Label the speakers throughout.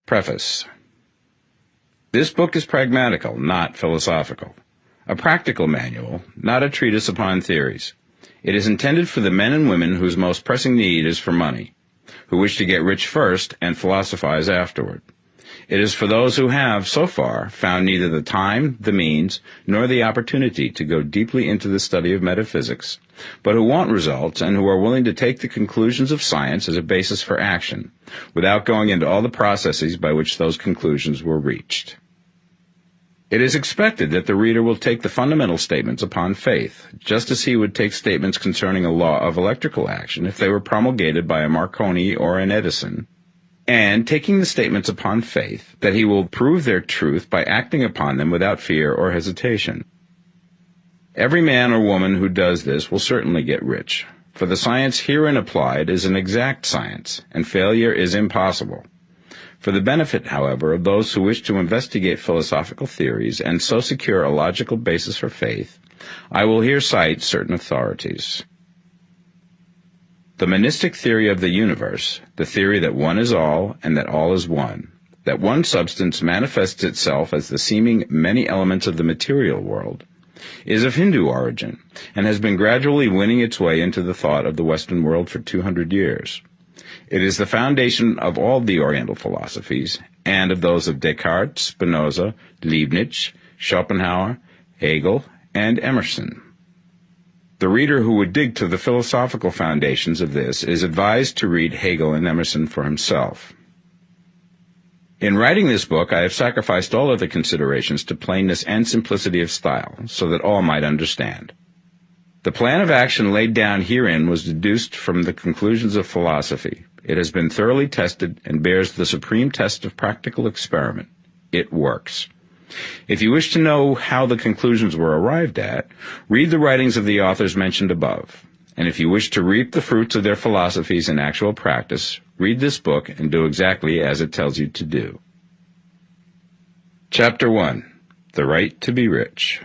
Speaker 1: Preface. This book is pragmatical, not philosophical. A practical manual, not a treatise upon theories. It is intended for the men and women whose most pressing need is for money, who wish to get rich first and philosophize afterward. It is for those who have, so far, found neither the time, the means, nor the opportunity to go deeply into the study of metaphysics, but who want results and who are willing to take the conclusions of science as a basis for action, without going into all the processes by which those conclusions were reached. It is expected that the reader will take the fundamental statements upon faith, just as he would take statements concerning a law of electrical action if they were promulgated by a Marconi or an Edison, and taking the statements upon faith that he will prove their truth by acting upon them without fear or hesitation. Every man or woman who does this will certainly get rich, for the science herein applied is an exact science, and failure is impossible. For the benefit, however, of those who wish to investigate philosophical theories and so secure a logical basis for faith, I will here cite certain authorities. The monistic theory of the universe, the theory that one is all and that all is one, that one substance manifests itself as the seeming many elements of the material world, is of Hindu origin and has been gradually winning its way into the thought of the Western world for 200 years. It is the foundation of all the Oriental philosophies and of those of Descartes, Spinoza, Leibniz, Schopenhauer, Hegel, and Emerson. The reader who would dig to the philosophical foundations of this is advised to read Hegel and Emerson for himself. In writing this book, I have sacrificed all other considerations to plainness and simplicity of style, so that all might understand. The plan of action laid down herein was deduced from the conclusions of philosophy. It has been thoroughly tested and bears the supreme test of practical experiment. It works. If you wish to know how the conclusions were arrived at, read the writings of the authors mentioned above. And if you wish to reap the fruits of their philosophies in actual practice, read this book and do exactly as it tells you to do. Chapter 1. The Right to be Rich.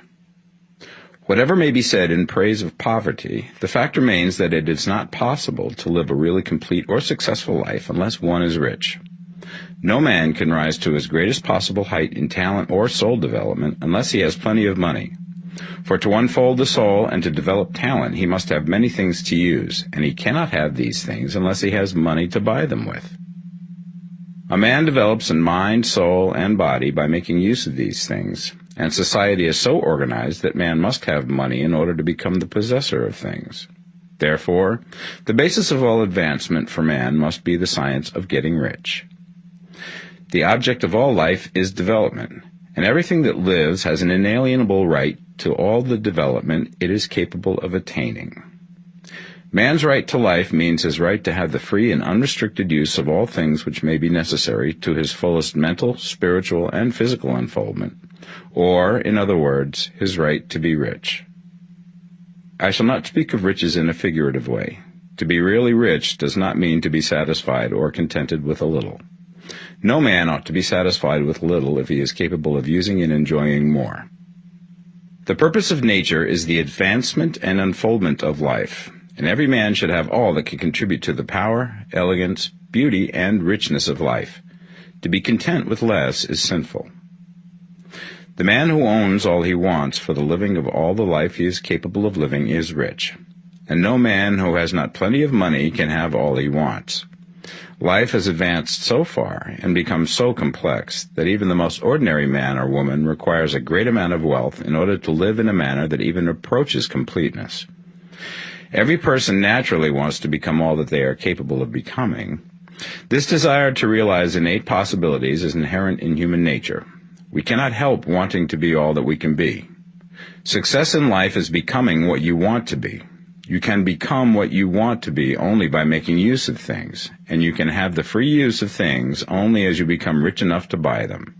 Speaker 1: Whatever may be said in praise of poverty, the fact remains that it is not possible to live a really complete or successful life unless one is rich. No man can rise to his greatest possible height in talent or soul development unless he has plenty of money. For to unfold the soul and to develop talent, he must have many things to use, and he cannot have these things unless he has money to buy them with. A man develops in mind, soul, and body by making use of these things, and society is so organized that man must have money in order to become the possessor of things. Therefore, the basis of all advancement for man must be the science of getting rich. The object of all life is development, and everything that lives has an inalienable right to all the development it is capable of attaining. Man's right to life means his right to have the free and unrestricted use of all things which may be necessary to his fullest mental, spiritual, and physical unfoldment, or, in other words, his right to be rich. I shall not speak of riches in a figurative way. To be really rich does not mean to be satisfied or contented with a little. No man ought to be satisfied with little if he is capable of using and enjoying more. The purpose of nature is the advancement and unfoldment of life, and every man should have all that can contribute to the power, elegance, beauty, and richness of life. To be content with less is sinful. The man who owns all he wants for the living of all the life he is capable of living is rich, and no man who has not plenty of money can have all he wants. Life has advanced so far and become so complex that even the most ordinary man or woman requires a great amount of wealth in order to live in a manner that even approaches completeness. Every person naturally wants to become all that they are capable of becoming. This desire to realize innate possibilities is inherent in human nature. We cannot help wanting to be all that we can be. Success in life is becoming what you want to be. You can become what you want to be only by making use of things, and you can have the free use of things only as you become rich enough to buy them.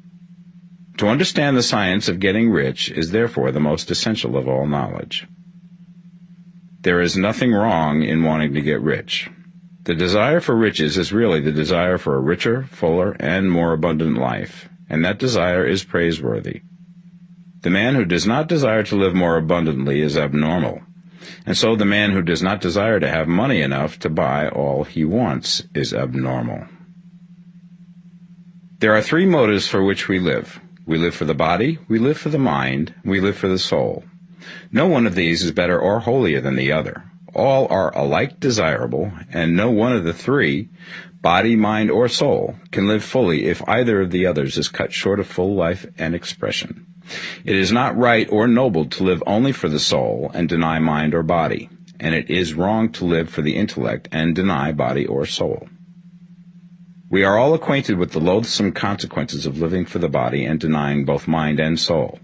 Speaker 1: To understand the science of getting rich is therefore the most essential of all knowledge. There is nothing wrong in wanting to get rich. The desire for riches is really the desire for a richer, fuller, and more abundant life, and that desire is praiseworthy. The man who does not desire to live more abundantly is abnormal. And so the man who does not desire to have money enough to buy all he wants is abnormal. There are three motives for which we live. We live for the body, we live for the mind, we live for the soul. No one of these is better or holier than the other. All are alike desirable, and no one of the three, body, mind, or soul, can live fully if either of the others is cut short of full life and expression. It is not right or noble to live only for the soul and deny mind or body, and it is wrong to live for the intellect and deny body or soul. We are all acquainted with the loathsome consequences of living for the body and denying both mind and soul,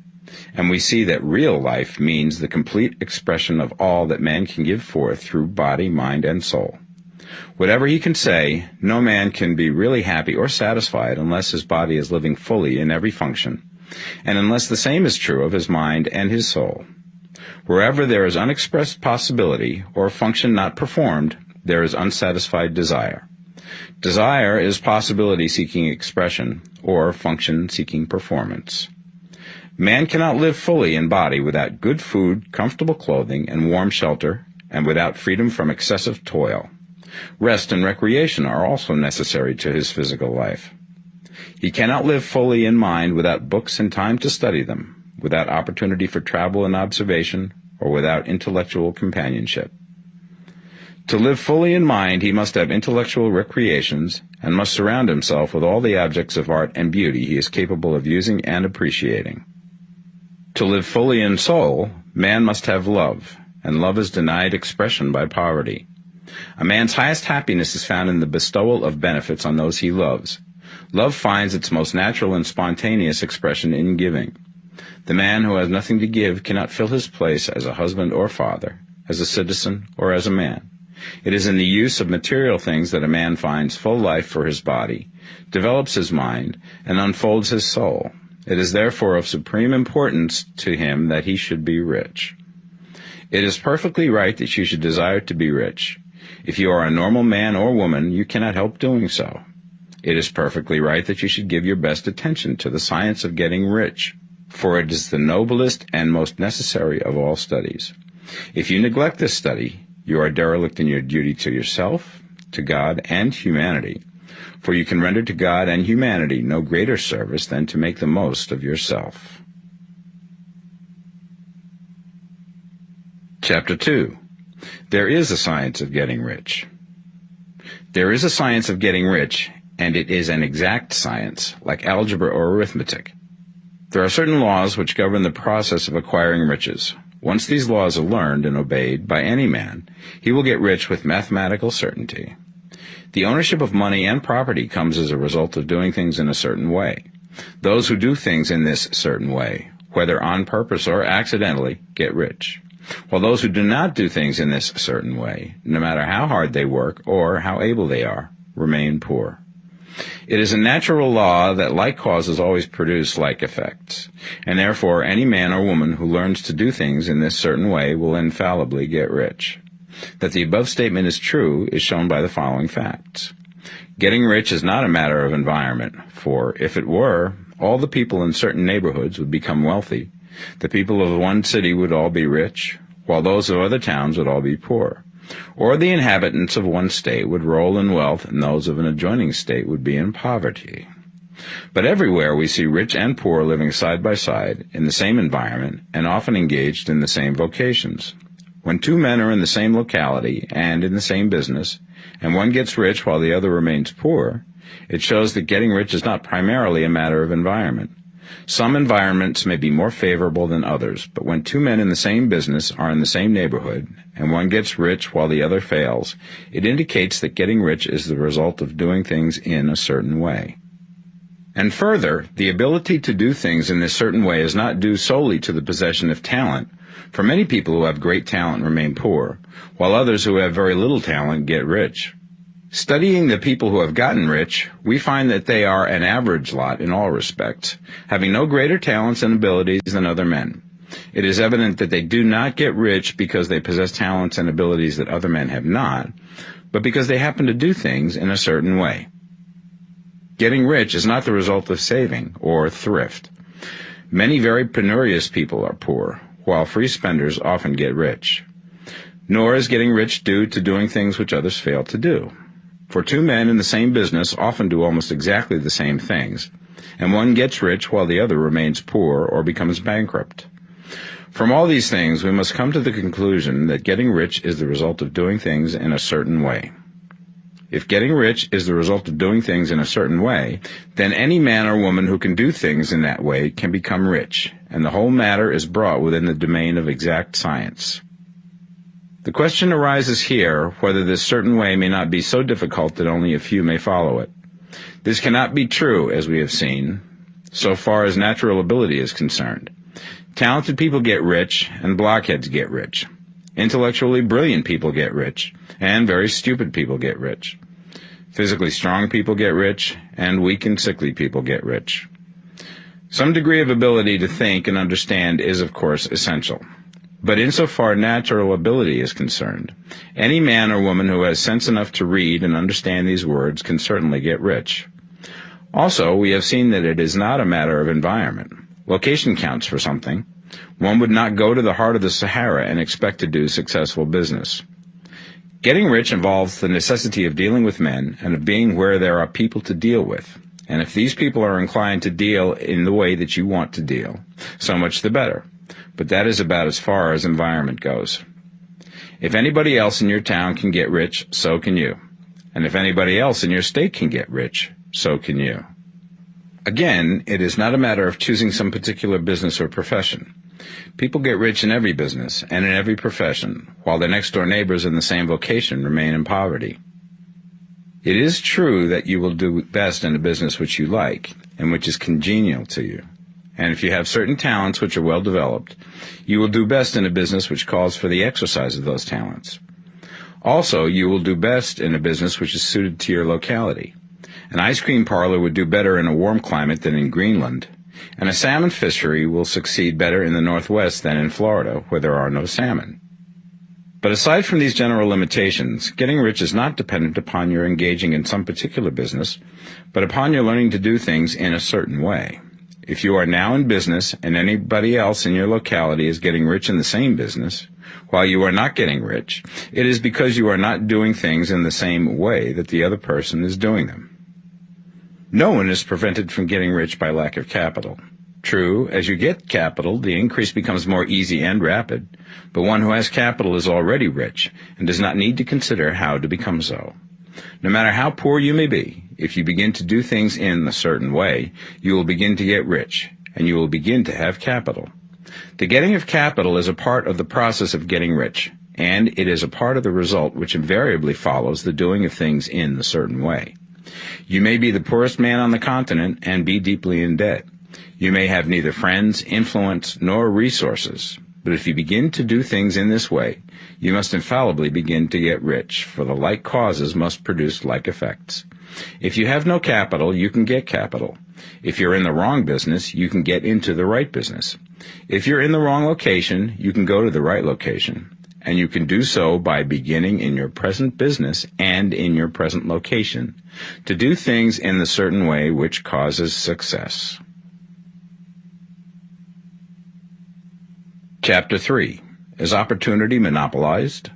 Speaker 1: and we see that real life means the complete expression of all that man can give forth through body, mind, and soul. Whatever he can say, no man can be really happy or satisfied unless his body is living fully in every function, and unless the same is true of his mind and his soul. Wherever there is unexpressed possibility or function not performed, there is unsatisfied desire. Desire is possibility seeking expression, or function seeking performance. Man cannot live fully in body without good food, comfortable clothing, and warm shelter, and without freedom from excessive toil. Rest and recreation are also necessary to his physical life. He cannot live fully in mind without books and time to study them, without opportunity for travel and observation, or without intellectual companionship. To live fully in mind, he must have intellectual recreations and must surround himself with all the objects of art and beauty he is capable of using and appreciating. To live fully in soul, man must have love, and love is denied expression by poverty. A man's highest happiness is found in the bestowal of benefits on those he loves. Love finds its most natural and spontaneous expression in giving. The man who has nothing to give cannot fill his place as a husband or father, as a citizen, or as a man. It is in the use of material things that a man finds full life for his body, develops his mind, and unfolds his soul. It is therefore of supreme importance to him that he should be rich. It is perfectly right that you should desire to be rich. If you are a normal man or woman, you cannot help doing so. It is perfectly right that you should give your best attention to the science of getting rich, for it is the noblest and most necessary of all studies. If you neglect this study, you are derelict in your duty to yourself, to God, and humanity, for you can render to God and humanity no greater service than to make the most of yourself. Chapter 2. There is a science of getting rich. There is a science of getting rich, and it is an exact science, like algebra or arithmetic. There are certain laws which govern the process of acquiring riches. Once these laws are learned and obeyed by any man, he will get rich with mathematical certainty. The ownership of money and property comes as a result of doing things in a certain way. Those who do things in this certain way, whether on purpose or accidentally, get rich, while those who do not do things in this certain way, no matter how hard they work or how able they are, remain poor. It is a natural law that like causes always produce like effects, and therefore any man or woman who learns to do things in this certain way will infallibly get rich. That the above statement is true is shown by the following facts. Getting rich is not a matter of environment, for if it were, all the people in certain neighborhoods would become wealthy. The people of one city would all be rich, while those of other towns would all be poor. Or the inhabitants of one state would roll in wealth, and those of an adjoining state would be in poverty. But everywhere we see rich and poor living side by side, in the same environment, and often engaged in the same vocations. When two men are in the same locality and in the same business, and one gets rich while the other remains poor, it shows that getting rich is not primarily a matter of environment. Some environments may be more favorable than others, but when two men in the same business are in the same neighborhood, and one gets rich while the other fails, it indicates that getting rich is the result of doing things in a certain way. And further, the ability to do things in this certain way is not due solely to the possession of talent, for many people who have great talent remain poor, while others who have very little talent get rich. Studying the people who have gotten rich, we find that they are an average lot in all respects, having no greater talents and abilities than other men. It is evident that they do not get rich because they possess talents and abilities that other men have not, but because they happen to do things in a certain way. Getting rich is not the result of saving or thrift. Many very penurious people are poor, while free spenders often get rich. Nor is getting rich due to doing things which others fail to do. For two men in the same business often do almost exactly the same things, and one gets rich while the other remains poor or becomes bankrupt. From all these things, we must come to the conclusion that getting rich is the result of doing things in a certain way. If getting rich is the result of doing things in a certain way, then any man or woman who can do things in that way can become rich, and the whole matter is brought within the domain of exact science. The question arises here whether this certain way may not be so difficult that only a few may follow it. This cannot be true, as we have seen, so far as natural ability is concerned. Talented people get rich, and blockheads get rich. Intellectually brilliant people get rich, and very stupid people get rich. Physically strong people get rich, and weak and sickly people get rich. Some degree of ability to think and understand is, of course, essential. But insofar natural ability is concerned, any man or woman who has sense enough to read and understand these words can certainly get rich. Also, we have seen that it is not a matter of environment. Location counts for something. One would not go to the heart of the Sahara and expect to do successful business. Getting rich involves the necessity of dealing with men and of being where there are people to deal with. And if these people are inclined to deal in the way that you want to deal, so much the better. But that is about as far as environment goes. If anybody else in your town can get rich, so can you. And if anybody else in your state can get rich, so can you. Again, it is not a matter of choosing some particular business or profession. People get rich in every business and in every profession, while their next-door neighbors in the same vocation remain in poverty. It is true that you will do best in a business which you like and which is congenial to you. And if you have certain talents which are well developed, you will do best in a business which calls for the exercise of those talents. Also, you will do best in a business which is suited to your locality. An ice cream parlor would do better in a warm climate than in Greenland, and a salmon fishery will succeed better in the Northwest than in Florida, where there are no salmon. But aside from these general limitations, getting rich is not dependent upon your engaging in some particular business, but upon your learning to do things in a certain way. If you are now in business and anybody else in your locality is getting rich in the same business, while you are not getting rich, it is because you are not doing things in the same way that the other person is doing them. No one is prevented from getting rich by lack of capital. True, as you get capital, the increase becomes more easy and rapid, but one who has capital is already rich and does not need to consider how to become so. No matter how poor you may be, if you begin to do things in a certain way, you will begin to get rich, and you will begin to have capital. The getting of capital is a part of the process of getting rich, and it is a part of the result which invariably follows the doing of things in a certain way. You may be the poorest man on the continent and be deeply in debt. You may have neither friends, influence, nor resources. But if you begin to do things in this way, you must infallibly begin to get rich, for the like causes must produce like effects. If you have no capital, you can get capital. If you're in the wrong business, you can get into the right business. If you're in the wrong location, you can go to the right location. And you can do so by beginning in your present business and in your present location to do things in the certain way which causes success. Chapter 3. Is opportunity monopolized?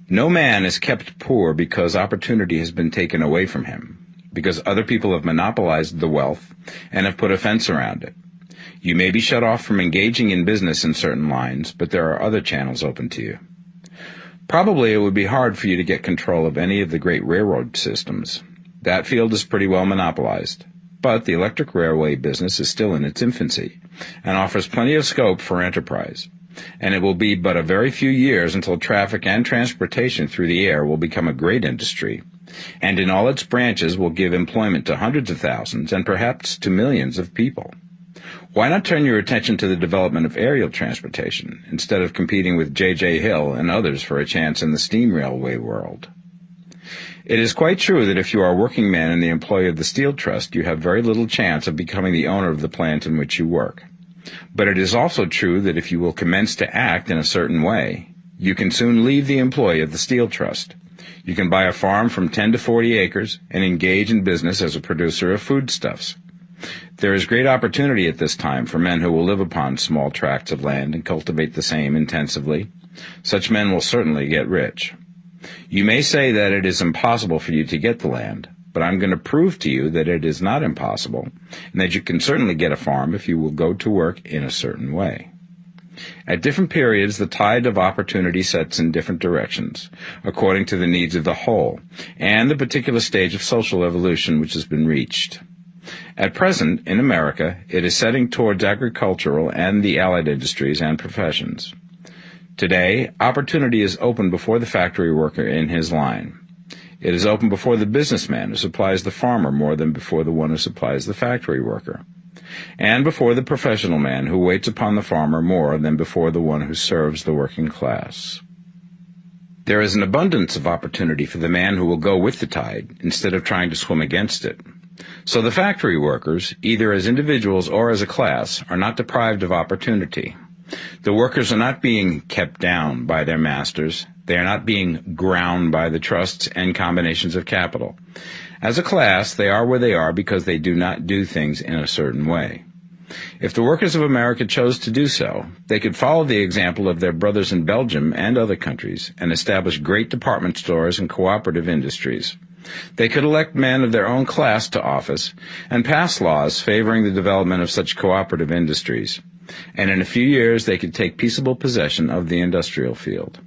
Speaker 1: No man is kept poor because opportunity has been taken away from him, because other people have monopolized the wealth and have put a fence around it. You may be shut off from engaging in business in certain lines, but there are other channels open to you. Probably it would be hard for you to get control of any of the great railroad systems. That field is pretty well monopolized. But the electric railway business is still in its infancy and offers plenty of scope for enterprise. And it will be but a very few years until traffic and transportation through the air will become a great industry, and in all its branches will give employment to hundreds of thousands and perhaps to millions of people. Why not turn your attention to the development of aerial transportation instead of competing with J.J. Hill and others for a chance in the steam railway world? It is quite true that if you are a working man in the employ of the Steel Trust, you have very little chance of becoming the owner of the plant in which you work. But it is also true that if you will commence to act in a certain way, you can soon leave the employ of the Steel Trust. You can buy a farm from 10 to 40 acres and engage in business as a producer of foodstuffs. There is great opportunity at this time for men who will live upon small tracts of land and cultivate the same intensively. Such men will certainly get rich. You may say that it is impossible for you to get the land, but I'm going to prove to you that it is not impossible, and that you can certainly get a farm if you will go to work in a certain way. At different periods, the tide of opportunity sets in different directions, according to the needs of the whole, and the particular stage of social evolution which has been reached. At present, in America, it is setting towards agricultural and the allied industries and professions. Today, opportunity is open before the factory worker in his line. It is open before the businessman who supplies the farmer more than before the one who supplies the factory worker, and before the professional man who waits upon the farmer more than before the one who serves the working class. There is an abundance of opportunity for the man who will go with the tide instead of trying to swim against it. So the factory workers, either as individuals or as a class, are not deprived of opportunity. The workers are not being kept down by their masters. They are not being ground by the trusts and combinations of capital. As a class, they are where they are because they do not do things in a certain way. If the workers of America chose to do so, they could follow the example of their brothers in Belgium and other countries and establish great department stores and cooperative industries. They could elect men of their own class to office and pass laws favoring the development of such cooperative industries, and in a few years they could take peaceable possession of the industrial field.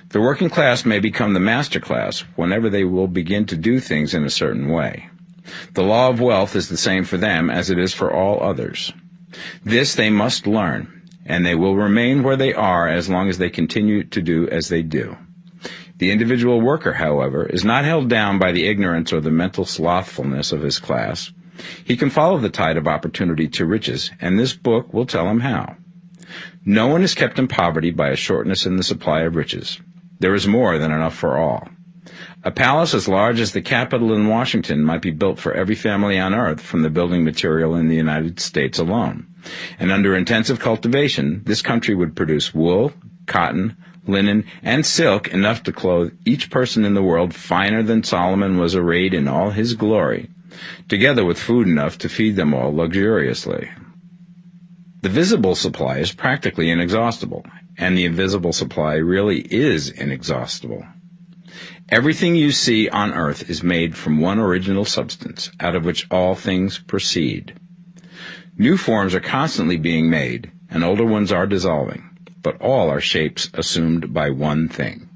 Speaker 1: The working class may become the master class whenever they will begin to do things in a certain way. The law of wealth is the same for them as it is for all others. This they must learn, and they will remain where they are as long as they continue to do as they do. The individual worker, however, is not held down by the ignorance or the mental slothfulness of his class. He can follow the tide of opportunity to riches, and this book will tell him how. No one is kept in poverty by a shortness in the supply of riches. There is more than enough for all. A palace as large as the Capitol in Washington might be built for every family on earth from the building material in the United States alone. And under intensive cultivation, this country would produce wool, cotton, linen, and silk enough to clothe each person in the world finer than Solomon was arrayed in all his glory, together with food enough to feed them all luxuriously. The visible supply is practically inexhaustible, and the invisible supply really is inexhaustible. Everything you see on earth is made from one original substance, out of which all things proceed. New forms are constantly being made, and older ones are dissolving, but all are shapes assumed by one thing.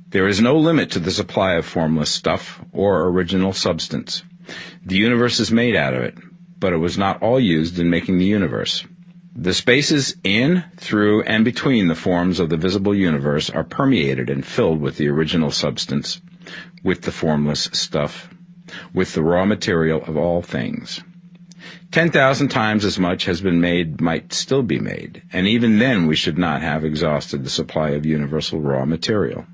Speaker 1: There is no limit to the supply of formless stuff or original substance. The universe is made out of it, but it was not all used in making the universe. The spaces in, through, and between the forms of the visible universe are permeated and filled with the original substance, with the formless stuff, with the raw material of all things. 10,000 times as much has been made might still be made, and even then we should not have exhausted the supply of universal raw material.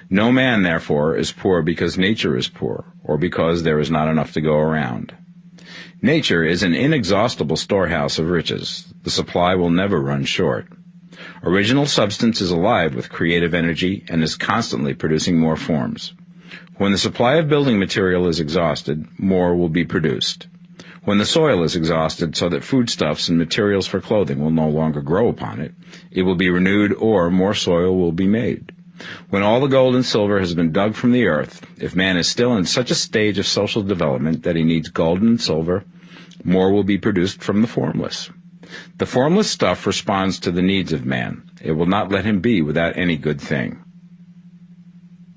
Speaker 1: No man, therefore, is poor because nature is poor, or because there is not enough to go around. Nature is an inexhaustible storehouse of riches. The supply will never run short. Original substance is alive with creative energy and is constantly producing more forms. When the supply of building material is exhausted, more will be produced. When the soil is exhausted so that foodstuffs and materials for clothing will no longer grow upon it, it will be renewed or more soil will be made. When all the gold and silver has been dug from the earth, if man is still in such a stage of social development that he needs gold and silver, more will be produced from the formless. The formless stuff responds to the needs of man. It will not let him be without any good thing.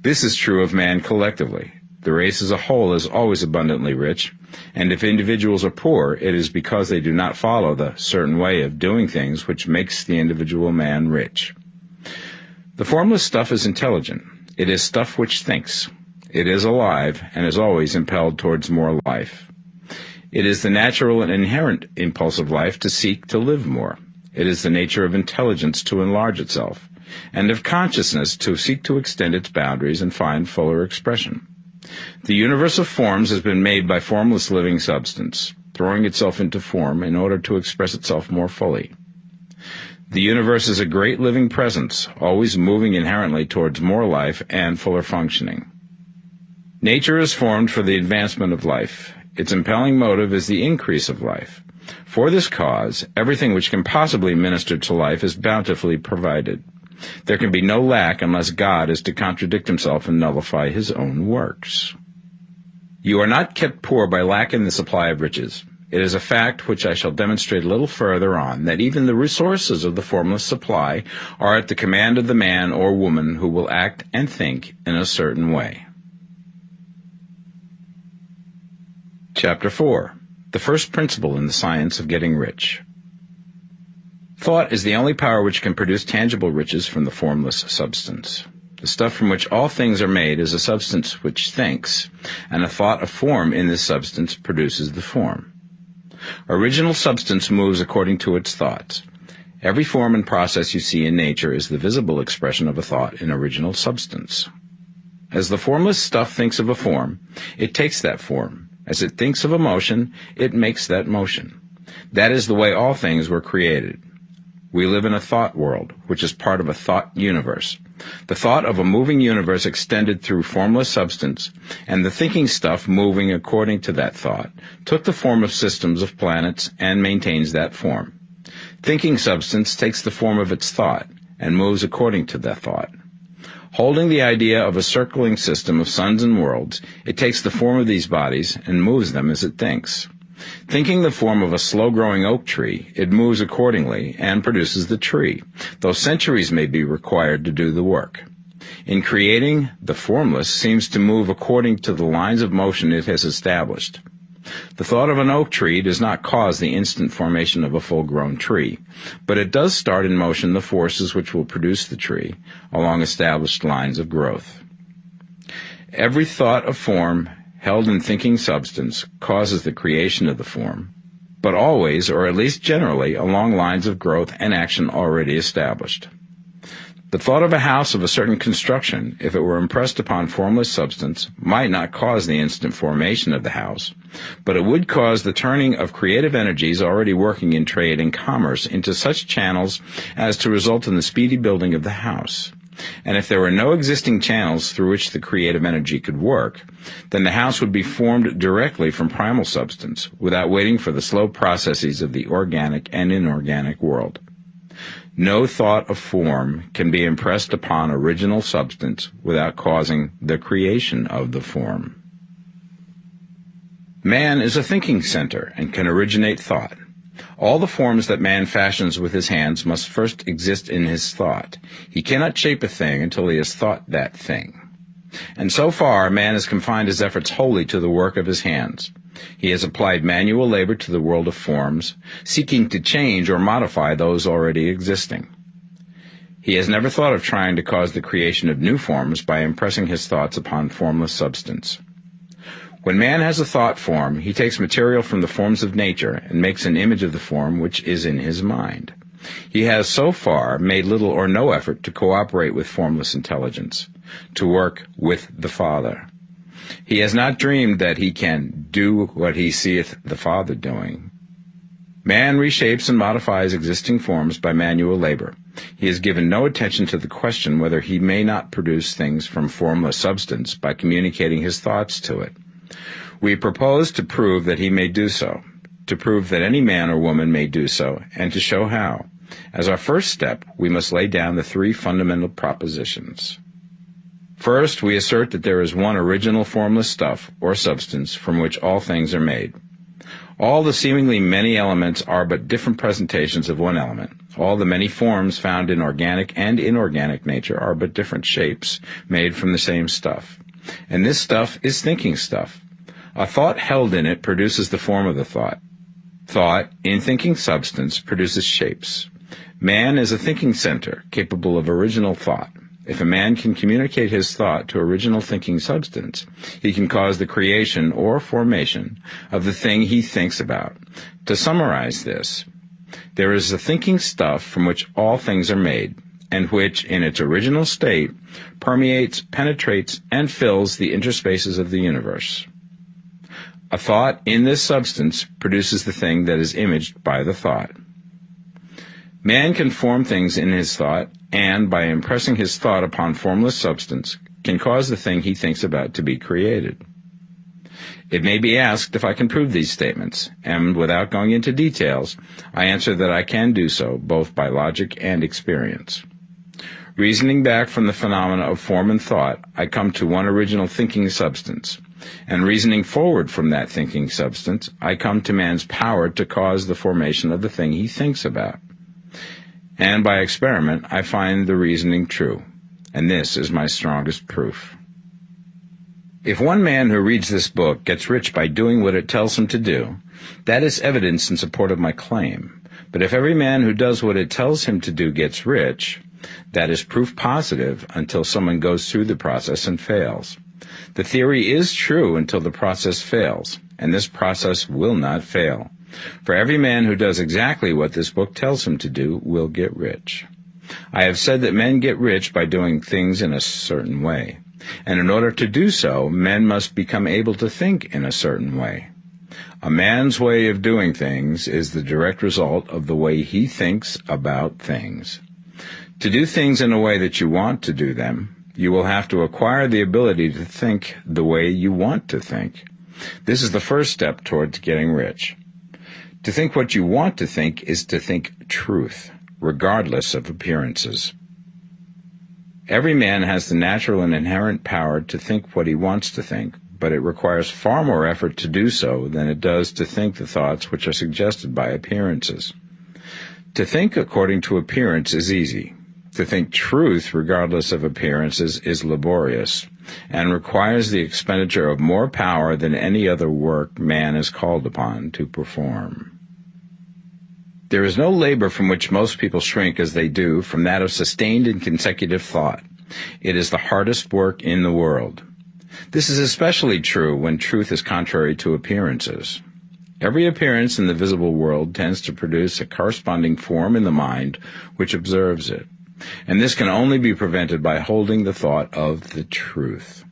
Speaker 1: This is true of man collectively. The race as a whole is always abundantly rich, and if individuals are poor, it is because they do not follow the certain way of doing things which makes the individual man rich. The formless stuff is intelligent. It is stuff which thinks. It is alive and is always impelled towards more life. It is the natural and inherent impulse of life to seek to live more. It is the nature of intelligence to enlarge itself, and of consciousness to seek to extend its boundaries and find fuller expression. The universe of forms has been made by formless living substance, throwing itself into form in order to express itself more fully. The universe is a great living presence, always moving inherently towards more life and fuller functioning. Nature is formed for the advancement of life. Its impelling motive is the increase of life. For this cause, everything which can possibly minister to life is bountifully provided. There can be no lack unless God is to contradict himself and nullify his own works. You are not kept poor by lack in the supply of riches. It is a fact which I shall demonstrate a little further on, that even the resources of the formless supply are at the command of the man or woman who will act and think in a certain way. Chapter 4. The first principle in the science of getting rich. Thought is the only power which can produce tangible riches from the formless substance. The stuff from which all things are made is a substance which thinks, and a thought of form in this substance produces the form. Original substance moves according to its thoughts. Every form and process you see in nature is the visible expression of a thought in original substance. As the formless stuff thinks of a form, it takes that form. As it thinks of a motion, it makes that motion. That is the way all things were created. We live in a thought world, which is part of a thought universe. The thought of a moving universe extended through formless substance, and the thinking stuff moving according to that thought, took the form of systems of planets and maintains that form. Thinking substance takes the form of its thought and moves according to that thought. Holding the idea of a circling system of suns and worlds, it takes the form of these bodies and moves them as it thinks. Thinking the form of a slow-growing oak tree, it moves accordingly and produces the tree, though centuries may be required to do the work. In creating, the formless seems to move according to the lines of motion it has established. The thought of an oak tree does not cause the instant formation of a full-grown tree, but it does start in motion the forces which will produce the tree along established lines of growth. Every thought of form held in thinking substance causes the creation of the form, but always, or at least generally, along lines of growth and action already established. The thought of a house of a certain construction, if it were impressed upon formless substance, might not cause the instant formation of the house, but it would cause the turning of creative energies already working in trade and commerce into such channels as to result in the speedy building of the house. And if there were no existing channels through which the creative energy could work, then the house would be formed directly from primal substance, without waiting for the slow processes of the organic and inorganic world. No thought of form can be impressed upon original substance without causing the creation of the form. Man is a thinking center and can originate thought. All the forms that man fashions with his hands must first exist in his thought. He cannot shape a thing until he has thought that thing. And so far, man has confined his efforts wholly to the work of his hands. He has applied manual labor to the world of forms, seeking to change or modify those already existing. He has never thought of trying to cause the creation of new forms by impressing his thoughts upon formless substance. When man has a thought form, he takes material from the forms of nature and makes an image of the form which is in his mind. He has so far made little or no effort to cooperate with formless intelligence, to work with the Father. He has not dreamed that he can do what he seeth the Father doing. Man reshapes and modifies existing forms by manual labor. He has given no attention to the question whether he may not produce things from formless substance by communicating his thoughts to it. We propose to prove that he may do so, to prove that any man or woman may do so, and to show how. As our first step, we must lay down the three fundamental propositions. First, we assert that there is one original formless stuff, or substance, from which all things are made. All the seemingly many elements are but different presentations of one element. All the many forms found in organic and inorganic nature are but different shapes, made from the same stuff. And this stuff is thinking stuff. A thought held in it produces the form of the thought. Thought, in thinking substance, produces shapes. Man is a thinking center, capable of original thought. If a man can communicate his thought to original thinking substance, he can cause the creation or formation of the thing he thinks about. To summarize this, there is the thinking stuff from which all things are made, and which, in its original state, permeates, penetrates, and fills the interspaces of the universe. A thought in this substance produces the thing that is imaged by the thought. Man can form things in his thought, and, by impressing his thought upon formless substance, can cause the thing he thinks about to be created. It may be asked if I can prove these statements, and without going into details, I answer that I can do so, both by logic and experience. Reasoning back from the phenomena of form and thought, I come to one original thinking substance. And reasoning forward from that thinking substance, I come to man's power to cause the formation of the thing he thinks about. And by experiment, I find the reasoning true. And this is my strongest proof. If one man who reads this book gets rich by doing what it tells him to do, that is evidence in support of my claim. But if every man who does what it tells him to do gets rich, that is proof positive until someone goes through the process and fails. The theory is true until the process fails, and this process will not fail. For every man who does exactly what this book tells him to do will get rich. I have said that men get rich by doing things in a certain way. And in order to do so, men must become able to think in a certain way. A man's way of doing things is the direct result of the way he thinks about things. To do things in a way that you want to do them, you will have to acquire the ability to think the way you want to think. This is the first step towards getting rich. To think what you want to think is to think truth, regardless of appearances. Every man has the natural and inherent power to think what he wants to think, but it requires far more effort to do so than it does to think the thoughts which are suggested by appearances. To think according to appearance is easy. To think truth regardless of appearances is laborious, and requires the expenditure of more power than any other work man is called upon to perform. There is no labor from which most people shrink as they do from that of sustained and consecutive thought. It is the hardest work in the world. This is especially true when truth is contrary to appearances. Every appearance in the visible world tends to produce a corresponding form in the mind which observes it, and this can only be prevented by holding the thought of the truth.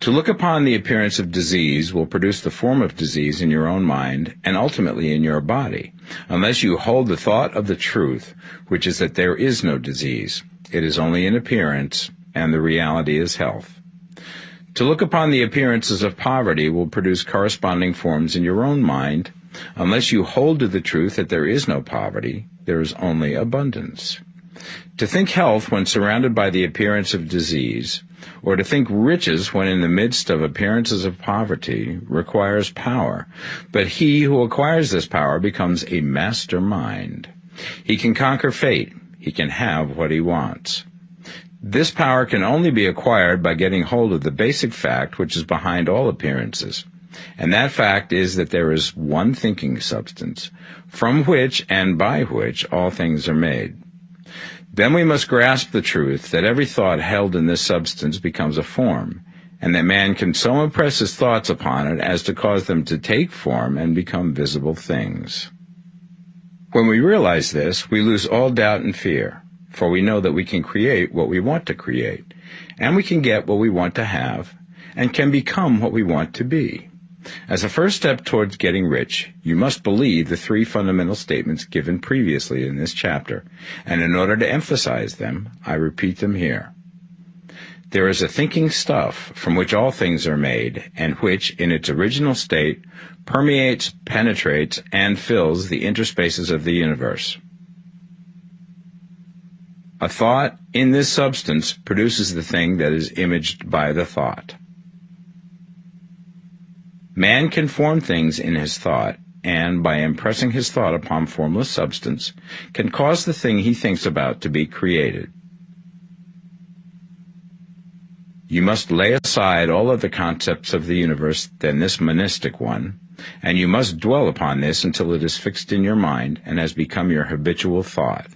Speaker 1: To look upon the appearance of disease will produce the form of disease in your own mind and ultimately in your body, unless you hold the thought of the truth, which is that there is no disease. It is only an appearance, and the reality is health. To look upon the appearances of poverty will produce corresponding forms in your own mind, unless you hold to the truth that there is no poverty, there is only abundance. To think health when surrounded by the appearance of disease, or to think riches when in the midst of appearances of poverty, requires power, but he who acquires this power becomes a master mind. He can conquer fate. He can have what he wants. This power can only be acquired by getting hold of the basic fact which is behind all appearances, and that fact is that there is one thinking substance, from which and by which all things are made. Then we must grasp the truth that every thought held in this substance becomes a form, and that man can so impress his thoughts upon it as to cause them to take form and become visible things. When we realize this, we lose all doubt and fear, for we know that we can create what we want to create, and we can get what we want to have, and can become what we want to be. As a first step towards getting rich, you must believe the three fundamental statements given previously in this chapter, and in order to emphasize them, I repeat them here. There is a thinking stuff from which all things are made, and which, in its original state, permeates, penetrates, and fills the interspaces of the universe. A thought in this substance produces the thing that is imaged by the thought. Man can form things in his thought, and by impressing his thought upon formless substance, can cause the thing he thinks about to be created. You must lay aside all other concepts of the universe than this monistic one, and you must dwell upon this until it is fixed in your mind and has become your habitual thought.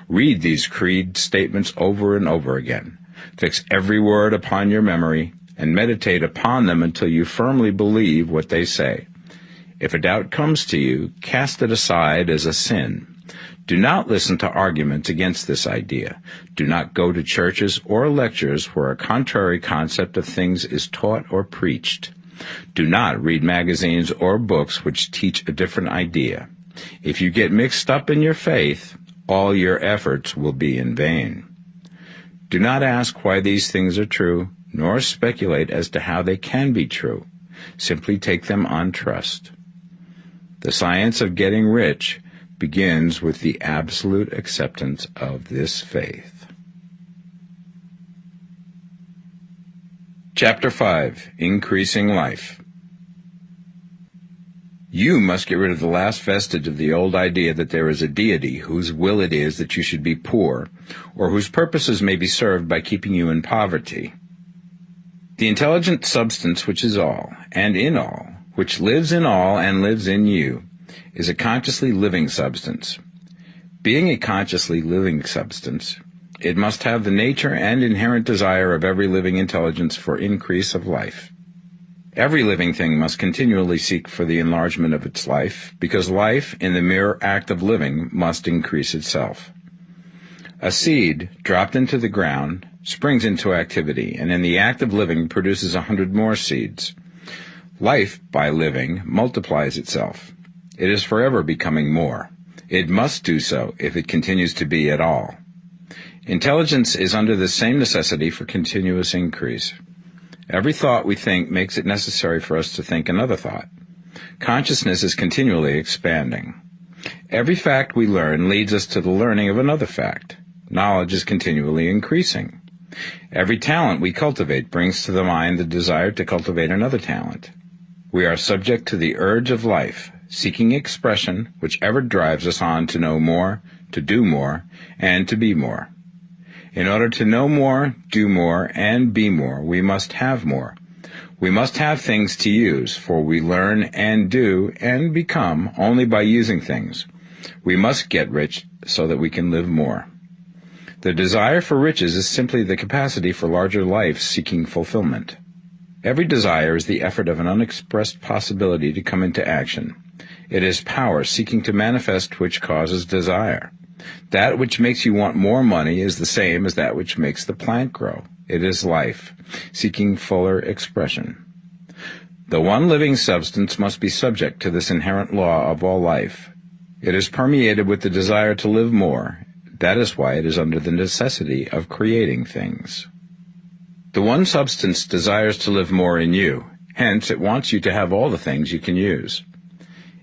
Speaker 1: Read these creed statements over and over again. Fix every word upon your memory, and meditate upon them until you firmly believe what they say. If a doubt comes to you, cast it aside as a sin. Do not listen to arguments against this idea. Do not go to churches or lectures where a contrary concept of things is taught or preached. Do not read magazines or books which teach a different idea. If you get mixed up in your faith, all your efforts will be in vain. Do not ask why these things are true, nor speculate as to how they can be true. Simply take them on trust. The science of getting rich begins with the absolute acceptance of this faith. Chapter 5. Increasing Life. You must get rid of the last vestige of the old idea that there is a deity whose will it is that you should be poor, or whose purposes may be served by keeping you in poverty. The intelligent substance which is all, and in all, which lives in all and lives in you, is a consciously living substance. Being a consciously living substance, it must have the nature and inherent desire of every living intelligence for increase of life. Every living thing must continually seek for the enlargement of its life, because life, in the mere act of living, must increase itself. A seed, dropped into the ground, springs into activity, and in the act of living produces 100 more seeds. Life, by living, multiplies itself. It is forever becoming more. It must do so if it continues to be at all. Intelligence is under the same necessity for continuous increase. Every thought we think makes it necessary for us to think another thought. Consciousness is continually expanding. Every fact we learn leads us to the learning of another fact. Knowledge is continually increasing. Every talent we cultivate brings to the mind the desire to cultivate another talent. We are subject to the urge of life, seeking expression, which ever drives us on to know more, to do more, and to be more. In order to know more, do more, and be more, we must have more. We must have things to use, for we learn and do and become only by using things. We must get rich so that we can live more. The desire for riches is simply the capacity for larger life seeking fulfillment. Every desire is the effort of an unexpressed possibility to come into action. It is power seeking to manifest which causes desire. That which makes you want more money is the same as that which makes the plant grow. It is life, seeking fuller expression. The one living substance must be subject to this inherent law of all life. It is permeated with the desire to live more. That is why it is under the necessity of creating things. The one substance desires to live more in you. Hence, it wants you to have all the things you can use.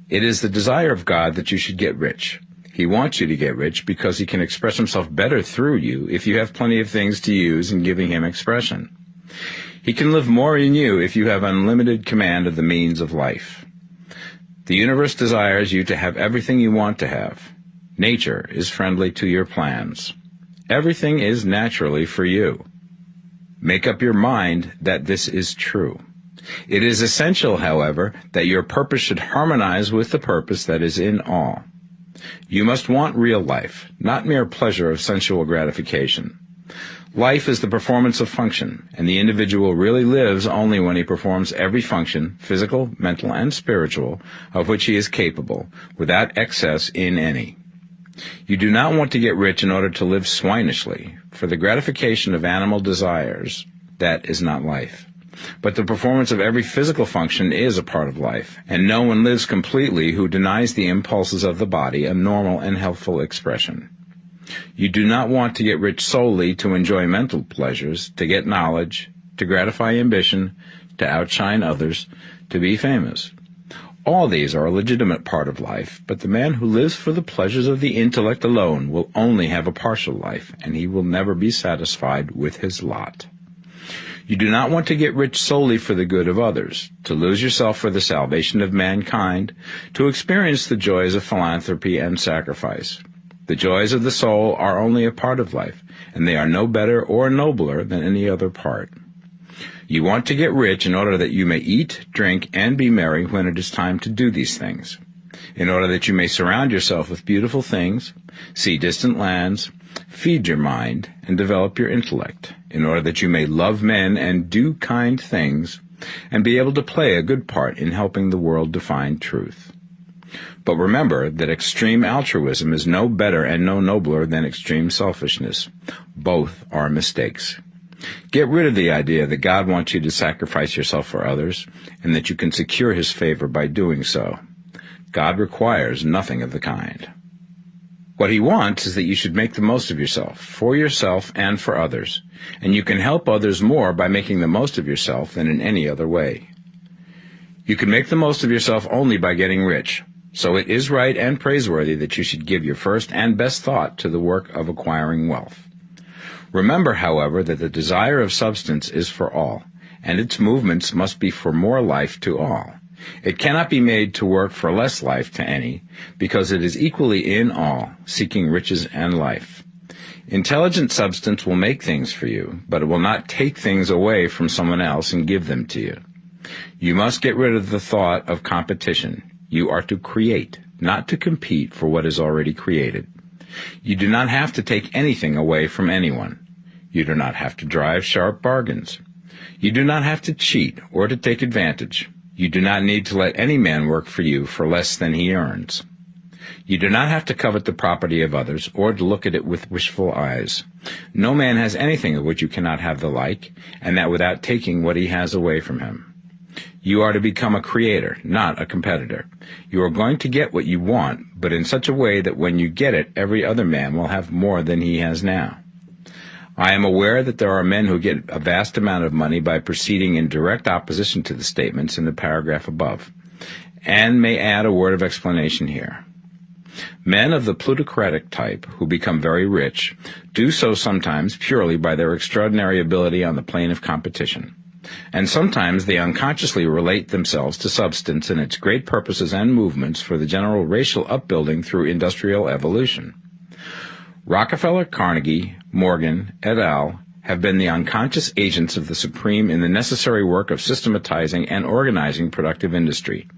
Speaker 1: It is the desire of God that you should get rich. He wants you to get rich because he can express himself better through you if you have plenty of things to use in giving him expression. He can live more in you if you have unlimited command of the means of life. The universe desires you to have everything you want to have. Nature is friendly to your plans. Everything is naturally for you. Make up your mind that this is true. It is essential, however, that your purpose should harmonize with the purpose that is in all. You must want real life, not mere pleasure of sensual gratification. Life is the performance of function, and the individual really lives only when he performs every function, physical, mental, and spiritual, of which he is capable, without excess in any. You do not want to get rich in order to live swinishly, for the gratification of animal desires. That is not life. But the performance of every physical function is a part of life, and no one lives completely who denies the impulses of the body a normal and healthful expression. You do not want to get rich solely to enjoy mental pleasures, to get knowledge, to gratify ambition, to outshine others, to be famous. All these are a legitimate part of life, but the man who lives for the pleasures of the intellect alone will only have a partial life, and he will never be satisfied with his lot. You do not want to get rich solely for the good of others, to lose yourself for the salvation of mankind, to experience the joys of philanthropy and sacrifice. The joys of the soul are only a part of life, and they are no better or nobler than any other part. You want to get rich in order that you may eat, drink, and be merry when it is time to do these things, in order that you may surround yourself with beautiful things, see distant lands, feed your mind, and develop your intellect, in order that you may love men and do kind things, and be able to play a good part in helping the world to find truth. But remember that extreme altruism is no better and no nobler than extreme selfishness. Both are mistakes. Get rid of the idea that God wants you to sacrifice yourself for others, and that you can secure his favor by doing so. God requires nothing of the kind. What he wants is that you should make the most of yourself, for yourself and for others, and you can help others more by making the most of yourself than in any other way. You can make the most of yourself only by getting rich, so it is right and praiseworthy that you should give your first and best thought to the work of acquiring wealth. Remember, however, that the desire of substance is for all, and its movements must be for more life to all. It cannot be made to work for less life to any, because it is equally in all, seeking riches and life. Intelligent substance will make things for you, but it will not take things away from someone else and give them to you. You must get rid of the thought of competition. You are to create, not to compete for what is already created. You do not have to take anything away from anyone. You do not have to drive sharp bargains. You do not have to cheat or to take advantage. You do not need to let any man work for you for less than he earns. You do not have to covet the property of others or to look at it with wishful eyes. No man has anything of which you cannot have the like, and that without taking what he has away from him. You are to become a creator, not a competitor. You are going to get what you want, but in such a way that when you get it, every other man will have more than he has now. I am aware that there are men who get a vast amount of money by proceeding in direct opposition to the statements in the paragraph above, and may add a word of explanation here. Men of the plutocratic type who become very rich do so sometimes purely by their extraordinary ability on the plane of competition, and sometimes they unconsciously relate themselves to substance and its great purposes and movements for the general racial upbuilding through industrial evolution. Rockefeller, Carnegie, Morgan, et al. Have been the unconscious agents of the supreme in the necessary work of systematizing and organizing productive industry,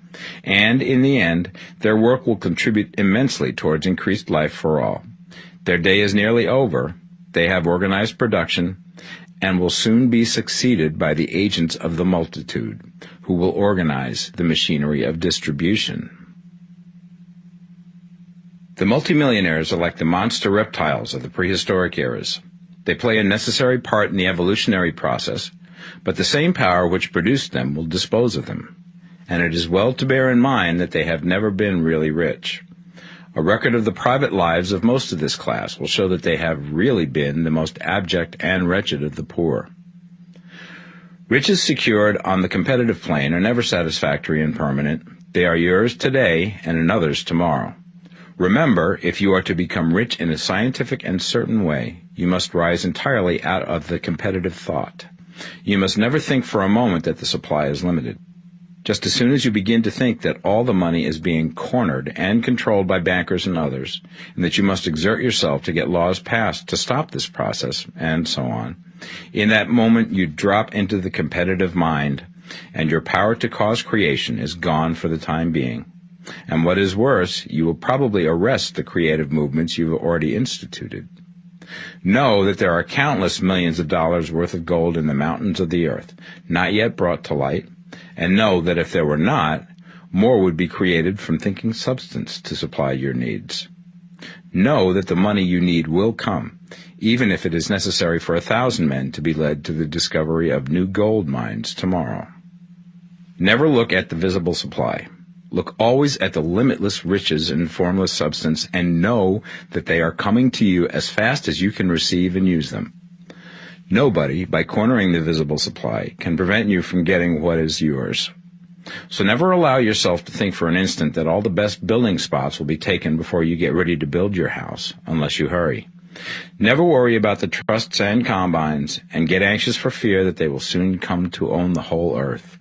Speaker 1: and in the end, their work will contribute immensely towards increased life for all. Their day is nearly over. They have organized production, and will soon be succeeded by the agents of the multitude, who will organize the machinery of distribution. The multimillionaires are like the monster reptiles of the prehistoric eras. They play a necessary part in the evolutionary process, but the same power which produced them will dispose of them, and it is well to bear in mind that they have never been really rich. A record of the private lives of most of this class will show that they have really been the most abject and wretched of the poor. Riches secured on the competitive plane are never satisfactory and permanent. They are yours today and another's tomorrow. Remember, if you are to become rich in a scientific and certain way, you must rise entirely out of the competitive thought. You must never think for a moment that the supply is limited. Just as soon as you begin to think that all the money is being cornered and controlled by bankers and others, and that you must exert yourself to get laws passed to stop this process, and so on, in that moment you drop into the competitive mind, and your power to cause creation is gone for the time being. And what is worse, you will probably arrest the creative movements you have already instituted. Know that there are countless millions of dollars worth of gold in the mountains of the earth, not yet brought to light, and know that if there were not, more would be created from thinking substance to supply your needs. Know that the money you need will come, even if it is necessary for 1,000 men to be led to the discovery of new gold mines tomorrow. Never look at the visible supply. Look always at the limitless riches in formless substance, and know that they are coming to you as fast as you can receive and use them. Nobody, by cornering the visible supply, can prevent you from getting what is yours. So never allow yourself to think for an instant that all the best building spots will be taken before you get ready to build your house, unless you hurry. Never worry about the trusts and combines, and get anxious for fear that they will soon come to own the whole earth.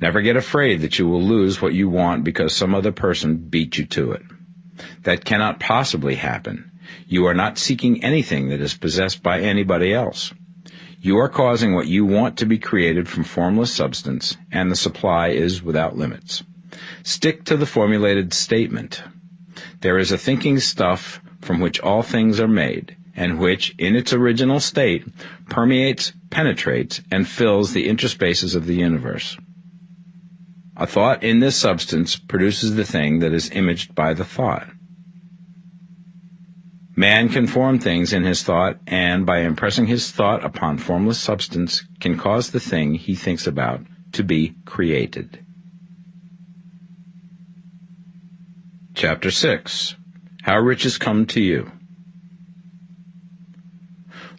Speaker 1: Never get afraid that you will lose what you want because some other person beat you to it. That cannot possibly happen. You are not seeking anything that is possessed by anybody else. You are causing what you want to be created from formless substance, and the supply is without limits. Stick to the formulated statement. There is a thinking stuff from which all things are made, and which, in its original state, permeates, penetrates, and fills the interspaces of the universe. A thought in this substance produces the thing that is imaged by the thought. Man can form things in his thought, and by impressing his thought upon formless substance, can cause the thing he thinks about to be created. Chapter 6. How Riches Come to You.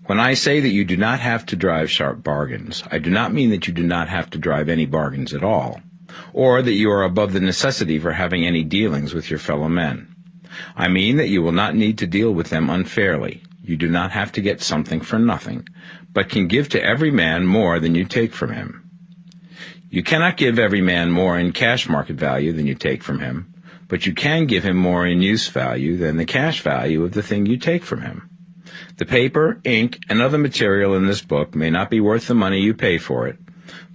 Speaker 1: When I say that you do not have to drive sharp bargains, I do not mean that you do not have to drive any bargains at all, or that you are above the necessity for having any dealings with your fellow men. I mean that you will not need to deal with them unfairly. you do not have to get something for nothing, but can give to every man more than you take from him. You cannot give every man more in cash market value than you take from him, but you can give him more in use value than the cash value of the thing you take from him. The paper, ink, and other material in this book may not be worth the money you pay for it,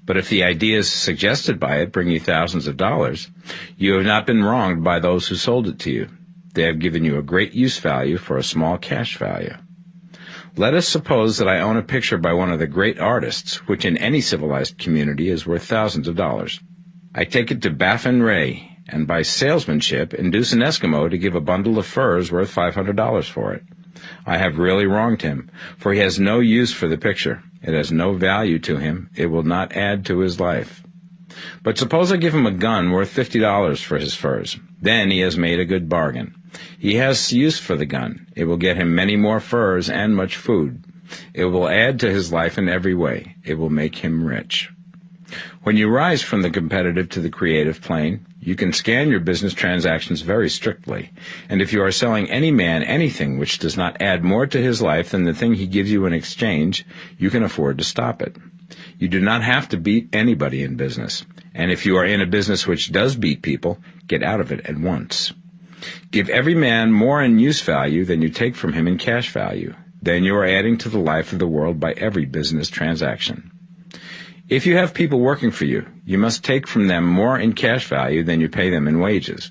Speaker 1: but if the ideas suggested by it bring you thousands of dollars, you have not been wronged by those who sold it to you. They have given you a great use value for a small cash value. Let us suppose that I own a picture by one of the great artists, which in any civilized community is worth thousands of dollars. I take it to Baffin Ray, and by salesmanship induce an Eskimo to give a bundle of furs worth $500 for it. I have really wronged him, for he has no use for the picture. It has no value to him. It will not add to his life. But suppose I give him a gun worth $50 for his furs. Then he has made a good bargain. He has use for the gun. It will get him many more furs and much food. It will add to his life in every way. It will make him rich. When you rise from the competitive to the creative plane, you can scan your business transactions very strictly, and if you are selling any man anything which does not add more to his life than the thing he gives you in exchange, you can afford to stop it. You do not have to beat anybody in business, and if you are in a business which does beat people, get out of it at once. Give every man more in use value than you take from him in cash value. Then you are adding to the life of the world by every business transaction. If you have people working for you, you must take from them more in cash value than you pay them in wages.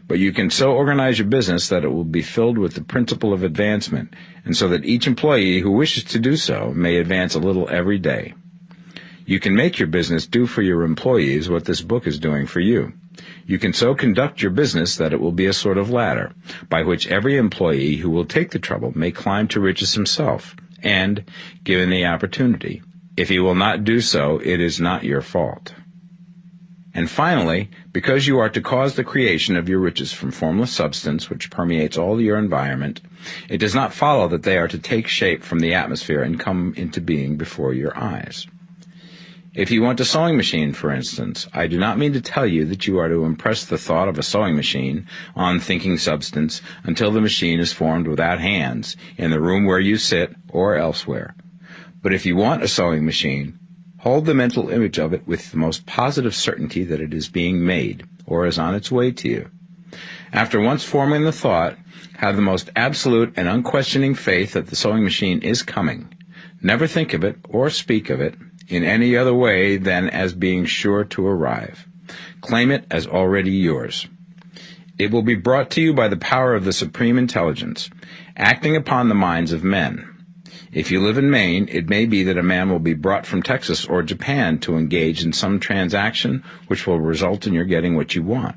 Speaker 1: But you can so organize your business that it will be filled with the principle of advancement, and so that each employee who wishes to do so may advance a little every day. You can make your business do for your employees what this book is doing for you. You can so conduct your business that it will be a sort of ladder, by which every employee who will take the trouble may climb to riches himself, and, given the opportunity, if he will not do so, it is not your fault. And finally, because you are to cause the creation of your riches from formless substance which permeates all your environment, it does not follow that they are to take shape from the atmosphere and come into being before your eyes. If you want a sewing machine, for instance, I do not mean to tell you that you are to impress the thought of a sewing machine on thinking substance until the machine is formed without hands, in the room where you sit or elsewhere. But if you want a sewing machine, hold the mental image of it with the most positive certainty that it is being made, or is on its way to you. After once forming the thought, have the most absolute and unquestioning faith that the sewing machine is coming. Never think of it, or speak of it, in any other way than as being sure to arrive. Claim it as already yours. It will be brought to you by the power of the Supreme Intelligence, acting upon the minds of men. If you live in Maine, it may be that a man will be brought from Texas or Japan to engage in some transaction which will result in your getting what you want.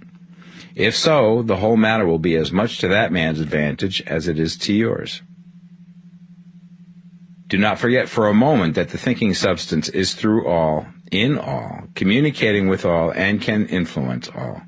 Speaker 1: If so, the whole matter will be as much to that man's advantage as it is to yours. Do not forget for a moment that the thinking substance is through all, in all, communicating with all, and can influence all.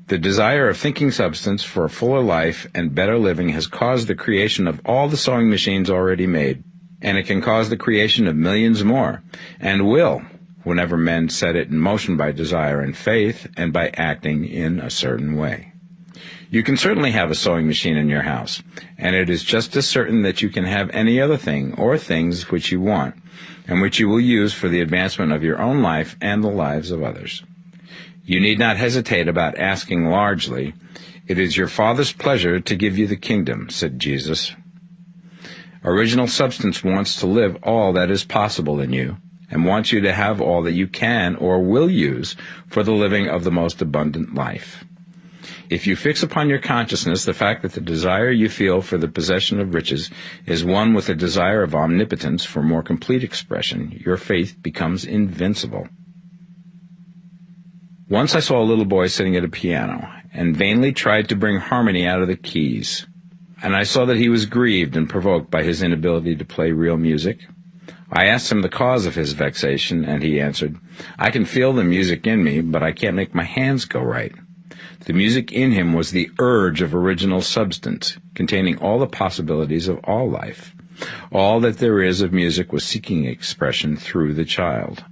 Speaker 1: The desire of thinking substance for a fuller life and better living has caused the creation of all the sewing machines already made, and it can cause the creation of millions more, and will, whenever men set it in motion by desire and faith, and by acting in a certain way. You can certainly have a sewing machine in your house, and it is just as certain that you can have any other thing or things which you want, and which you will use for the advancement of your own life and the lives of others. You need not hesitate about asking largely. It is your Father's pleasure to give you the kingdom, said Jesus. Original substance wants to live all that is possible in you, and wants you to have all that you can or will use for the living of the most abundant life. If you fix upon your consciousness the fact that the desire you feel for the possession of riches is one with a desire of omnipotence for more complete expression, your faith becomes invincible. Once I saw a little boy sitting at a piano, and vainly tried to bring harmony out of the keys, and I saw that he was grieved and provoked by his inability to play real music. I asked him the cause of his vexation, and he answered, "I can feel the music in me, but I can't make my hands go right." The music in him was the urge of original substance, containing all the possibilities of all life. All that there is of music was seeking expression through the child.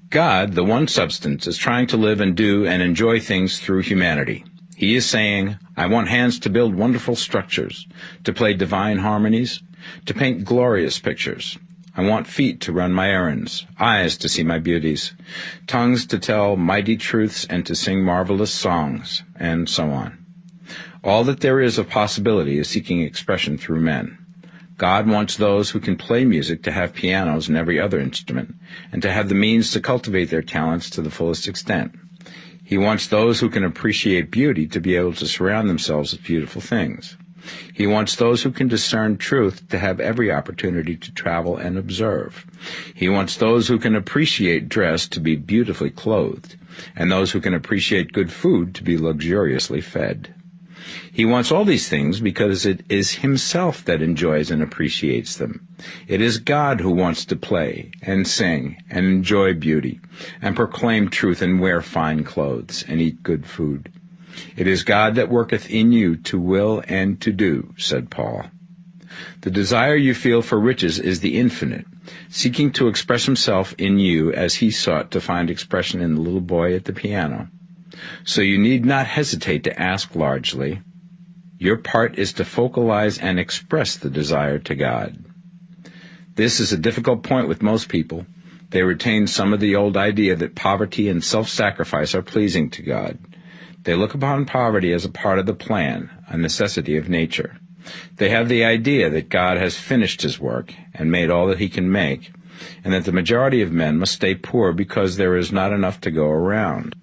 Speaker 1: God, the one substance, is trying to live and do and enjoy things through humanity. He is saying, I want hands to build wonderful structures, to play divine harmonies, to paint glorious pictures. I want feet to run my errands, eyes to see my beauties, tongues to tell mighty truths and to sing marvelous songs, and so on. All that there is of possibility is seeking expression through men. God wants those who can play music to have pianos and every other instrument, and to have the means to cultivate their talents to the fullest extent. He wants those who can appreciate beauty to be able to surround themselves with beautiful things. He wants those who can discern truth to have every opportunity to travel and observe. He wants those who can appreciate dress to be beautifully clothed, and those who can appreciate good food to be luxuriously fed. He wants all these things because it is himself that enjoys and appreciates them. It is God who wants to play and sing and enjoy beauty and proclaim truth and wear fine clothes and eat good food. It is God that worketh in you to will and to do, said Paul. The desire you feel for riches is the infinite, seeking to express himself in you as he sought to find expression in the little boy at the piano. So you need not hesitate to ask largely. Your part is to focalize and express the desire to God. This is a difficult point with most people. They retain some of the old idea that poverty and self-sacrifice are pleasing to God. They look upon poverty as a part of the plan, a necessity of nature. They have the idea that God has finished his work and made all that he can make, and that the majority of men must stay poor because there is not enough to go around.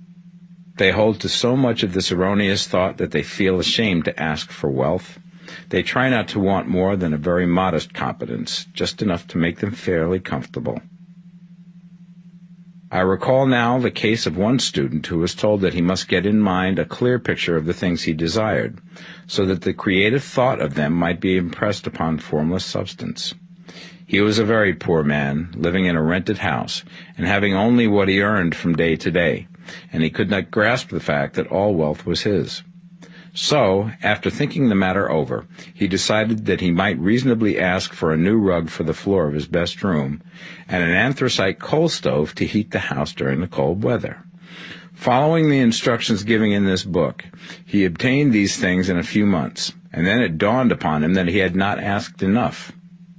Speaker 1: They hold to so much of this erroneous thought that they feel ashamed to ask for wealth. They try not to want more than a very modest competence, just enough to make them fairly comfortable. I recall now the case of one student who was told that he must get in mind a clear picture of the things he desired, so that the creative thought of them might be impressed upon formless substance. He was a very poor man, living in a rented house, and having only what he earned from day to day, and he could not grasp the fact that all wealth was his. So, after thinking the matter over, he decided that he might reasonably ask for a new rug for the floor of his best room, and an anthracite coal stove to heat the house during the cold weather. Following the instructions given in this book, he obtained these things in a few months, and then it dawned upon him that he had not asked enough.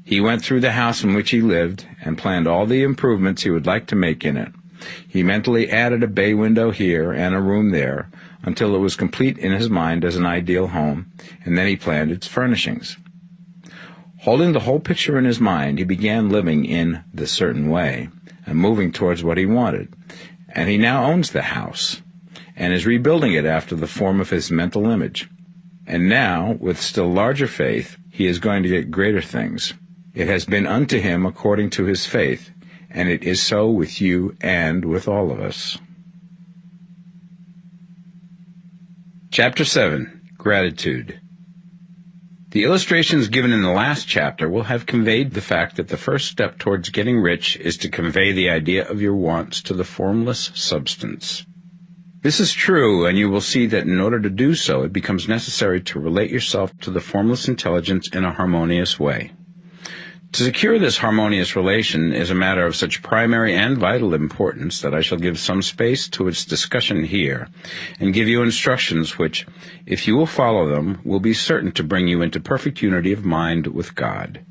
Speaker 1: He went through the house in which he lived, and planned all the improvements he would like to make in it. He mentally added a bay window here and a room there, until it was complete in his mind as an ideal home, and then he planned its furnishings. Holding the whole picture in his mind, he began living in the certain way, and moving towards what he wanted, and he now owns the house, and is rebuilding it after the form of his mental image. And now, with still larger faith, he is going to get greater things. It has been unto him according to his faith, and it is so with you and with all of us. Chapter 7. Gratitude. The illustrations given in the last chapter will have conveyed the fact that the first step towards getting rich is to convey the idea of your wants to the formless substance. This is true, and you will see that in order to do so, it becomes necessary to relate yourself to the formless intelligence in a harmonious way. To secure this harmonious relation is a matter of such primary and vital importance that I shall give some space to its discussion here, and give you instructions which, if you will follow them, will be certain to bring you into perfect unity of mind with God.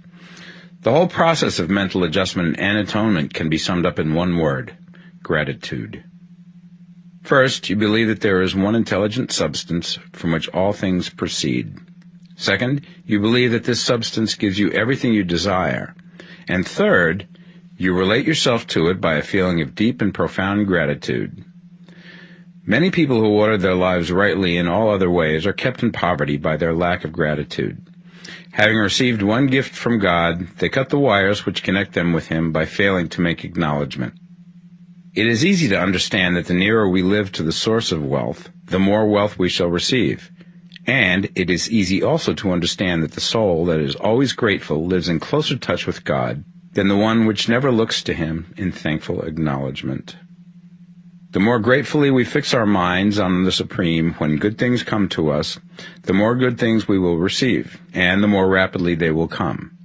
Speaker 1: The whole process of mental adjustment and atonement can be summed up in one word: gratitude. First, you believe that there is one intelligent substance from which all things proceed. Second, you believe that this substance gives you everything you desire. And third, you relate yourself to it by a feeling of deep and profound gratitude. Many people who order their lives rightly in all other ways are kept in poverty by their lack of gratitude. Having received one gift from God, they cut the wires which connect them with Him by failing to make acknowledgement. It is easy to understand that the nearer we live to the source of wealth, the more wealth we shall receive. And it is easy also to understand that the soul that is always grateful lives in closer touch with God than the one which never looks to Him in thankful acknowledgement. The more gratefully we fix our minds on the Supreme when good things come to us, the more good things we will receive, and the more rapidly they will come.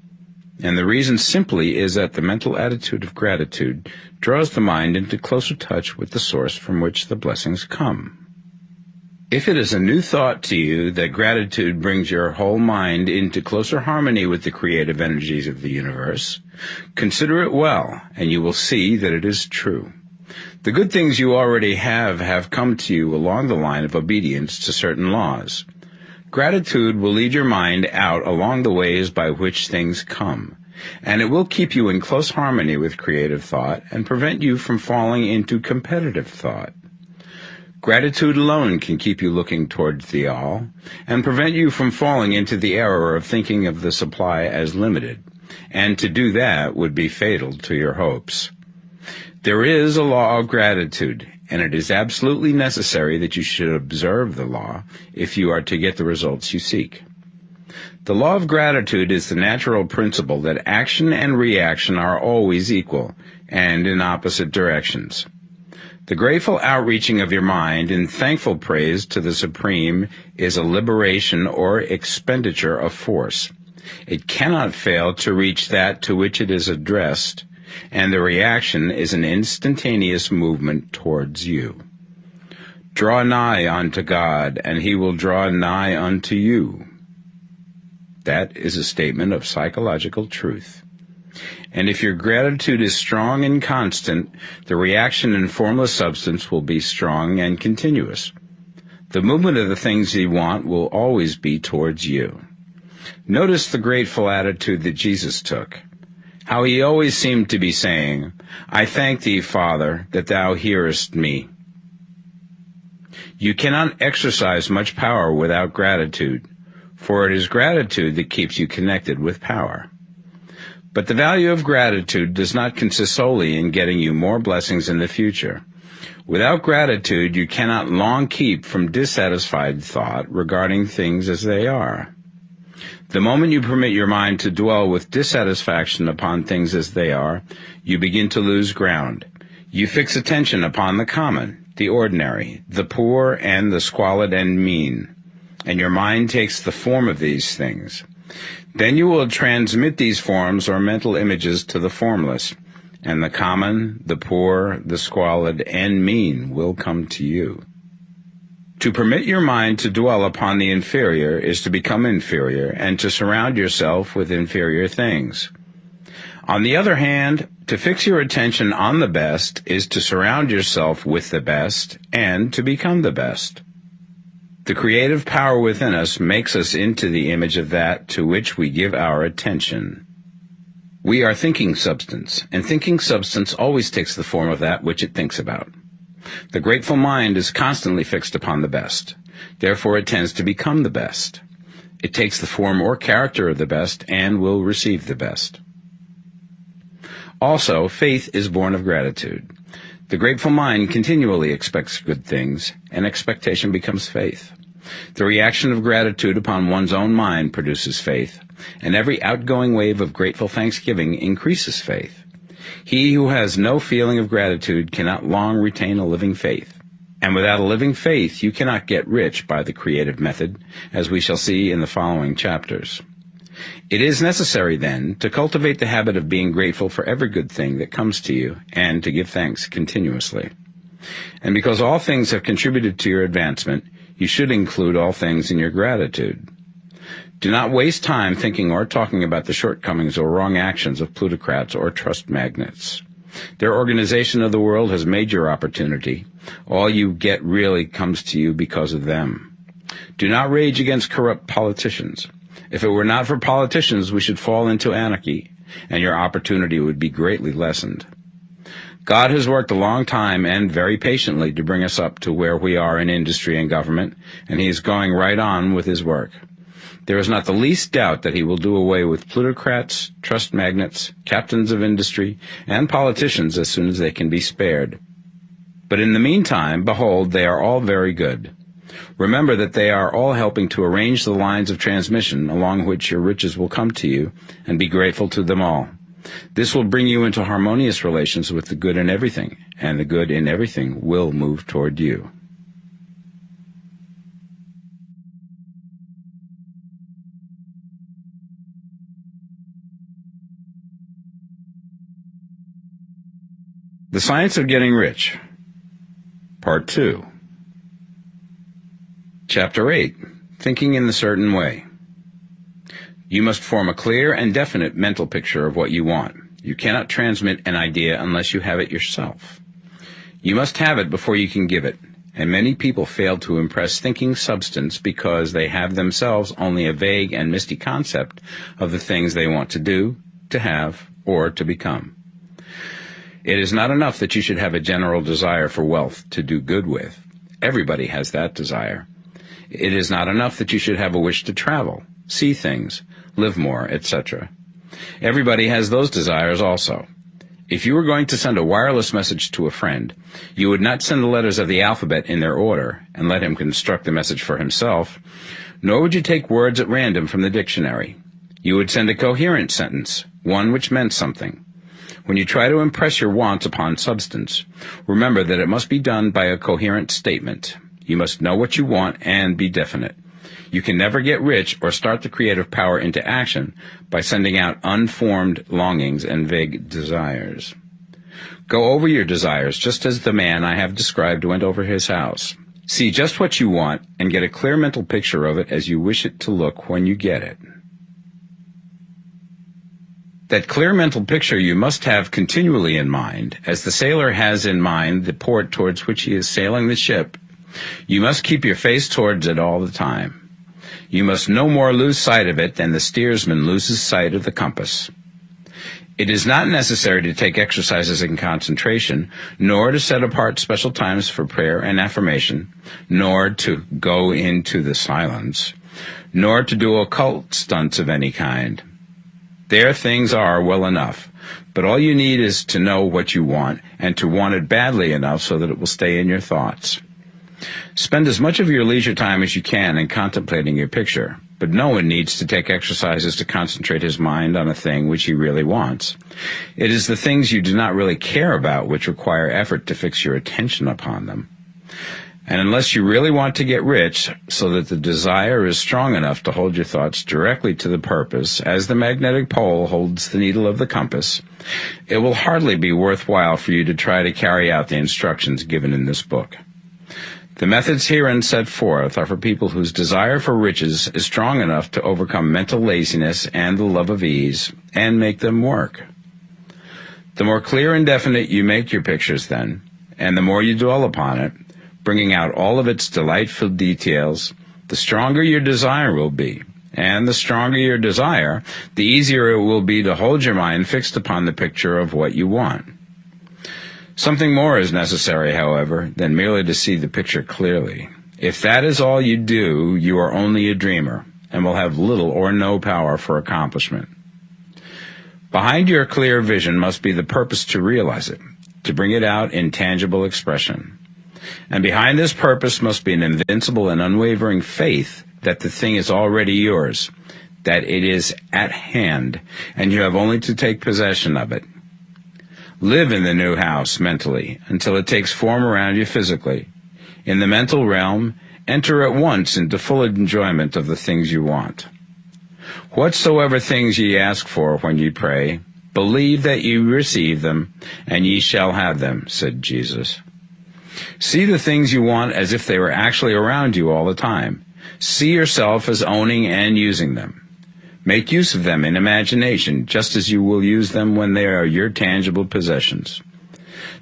Speaker 1: And the reason simply is that the mental attitude of gratitude draws the mind into closer touch with the source from which the blessings come. If it is a new thought to you that gratitude brings your whole mind into closer harmony with the creative energies of the universe, consider it well, and you will see that it is true. The good things you already have come to you along the line of obedience to certain laws. Gratitude will lead your mind out along the ways by which things come, and it will keep you in close harmony with creative thought and prevent you from falling into competitive thought. Gratitude alone can keep you looking towards the all and prevent you from falling into the error of thinking of the supply as limited, and to do that would be fatal to your hopes. There is a law of gratitude, and it is absolutely necessary that you should observe the law if you are to get the results you seek. The law of gratitude is the natural principle that action and reaction are always equal and in opposite directions. The grateful outreaching of your mind in thankful praise to the Supreme is a liberation or expenditure of force. It cannot fail to reach that to which it is addressed, and the reaction is an instantaneous movement towards you. Draw nigh unto God, and he will draw nigh unto you. That is a statement of psychological truth. And if your gratitude is strong and constant, the reaction in formless substance will be strong and continuous. The movement of the things you want will always be towards you. Notice the grateful attitude that Jesus took. How he always seemed to be saying, I thank thee, Father, that thou hearest me. You cannot exercise much power without gratitude, for it is gratitude that keeps you connected with power. But the value of gratitude does not consist solely in getting you more blessings in the future. Without gratitude, you cannot long keep from dissatisfied thought regarding things as they are. The moment you permit your mind to dwell with dissatisfaction upon things as they are, you begin to lose ground. You fix attention upon the common, the ordinary, the poor, and the squalid and mean, and your mind takes the form of these things. Then you will transmit these forms or mental images to the formless, and the common, the poor, the squalid, and mean will come to you. To permit your mind to dwell upon the inferior is to become inferior and to surround yourself with inferior things. On the other hand, to fix your attention on the best is to surround yourself with the best and to become the best. The creative power within us makes us into the image of that to which we give our attention. We are thinking substance, and thinking substance always takes the form of that which it thinks about. The grateful mind is constantly fixed upon the best. Therefore it tends to become the best. It takes the form or character of the best and will receive the best. Also, faith is born of gratitude. The grateful mind continually expects good things, and expectation becomes faith. The reaction of gratitude upon one's own mind produces faith, and every outgoing wave of grateful thanksgiving increases faith. He who has no feeling of gratitude cannot long retain a living faith. And without a living faith, you cannot get rich by the creative method, as we shall see in the following chapters. It is necessary, then, to cultivate the habit of being grateful for every good thing that comes to you, and to give thanks continuously. And because all things have contributed to your advancement, you should include all things in your gratitude. Do not waste time thinking or talking about the shortcomings or wrong actions of plutocrats or trust magnates. Their organization of the world has made your opportunity. All you get really comes to you because of them. Do not rage against corrupt politicians. If it were not for politicians, we should fall into anarchy, and your opportunity would be greatly lessened. God has worked a long time and very patiently to bring us up to where we are in industry and government, and he is going right on with his work. There is not the least doubt that he will do away with plutocrats, trust magnates, captains of industry, and politicians as soon as they can be spared. But in the meantime, behold, they are all very good. Remember that they are all helping to arrange the lines of transmission along which your riches will come to you, and be grateful to them all. This will bring you into harmonious relations with the good in everything, and the good in everything will move toward you. The Science of Getting Rich, Part 2. Chapter 8. Thinking in the Certain Way. You must form a clear and definite mental picture of what you want. You cannot transmit an idea unless you have it yourself. You must have it before you can give it, and many people fail to impress thinking substance because they have themselves only a vague and misty concept of the things they want to do, to have, or to become. It is not enough that you should have a general desire for wealth to do good with. Everybody has that desire. It is not enough that you should have a wish to travel, see things, live more, etc. Everybody has those desires also. If you were going to send a wireless message to a friend, you would not send the letters of the alphabet in their order and let him construct the message for himself, nor would you take words at random from the dictionary. You would send a coherent sentence, one which meant something. When you try to impress your wants upon substance, remember that it must be done by a coherent statement. You must know what you want and be definite. You can never get rich or start the creative power into action by sending out unformed longings and vague desires. Go over your desires just as the man I have described went over his house. See just what you want and get a clear mental picture of it as you wish it to look when you get it. That clear mental picture you must have continually in mind, as the sailor has in mind the port towards which he is sailing the ship. You must keep your face towards it all the time. You must no more lose sight of it than the steersman loses sight of the compass. It is not necessary to take exercises in concentration, nor to set apart special times for prayer and affirmation, nor to go into the silence, nor to do occult stunts of any kind. There things are well enough, but all you need is to know what you want, and to want it badly enough so that it will stay in your thoughts. Spend as much of your leisure time as you can in contemplating your picture, but no one needs to take exercises to concentrate his mind on a thing which he really wants. It is the things you do not really care about which require effort to fix your attention upon them. And unless you really want to get rich, so that the desire is strong enough to hold your thoughts directly to the purpose, as the magnetic pole holds the needle of the compass, it will hardly be worthwhile for you to try to carry out the instructions given in this book. The methods herein set forth are for people whose desire for riches is strong enough to overcome mental laziness and the love of ease, and make them work. The more clear and definite you make your pictures then, and the more you dwell upon it, bringing out all of its delightful details, the stronger your desire will be, and the stronger your desire, the easier it will be to hold your mind fixed upon the picture of what you want. Something more is necessary, however, than merely to see the picture clearly. If that is all you do, you are only a dreamer, and will have little or no power for accomplishment. Behind your clear vision must be the purpose to realize it, to bring it out in tangible expression. And behind this purpose must be an invincible and unwavering faith that the thing is already yours, that it is at hand, and you have only to take possession of it. Live in the new house mentally until it takes form around you physically. In the mental realm, enter at once into full enjoyment of the things you want. Whatsoever things ye ask for when ye pray, believe that ye receive them, and ye shall have them, said Jesus. See the things you want as if they were actually around you all the time. See yourself as owning and using them. Make use of them in imagination, just as you will use them when they are your tangible possessions.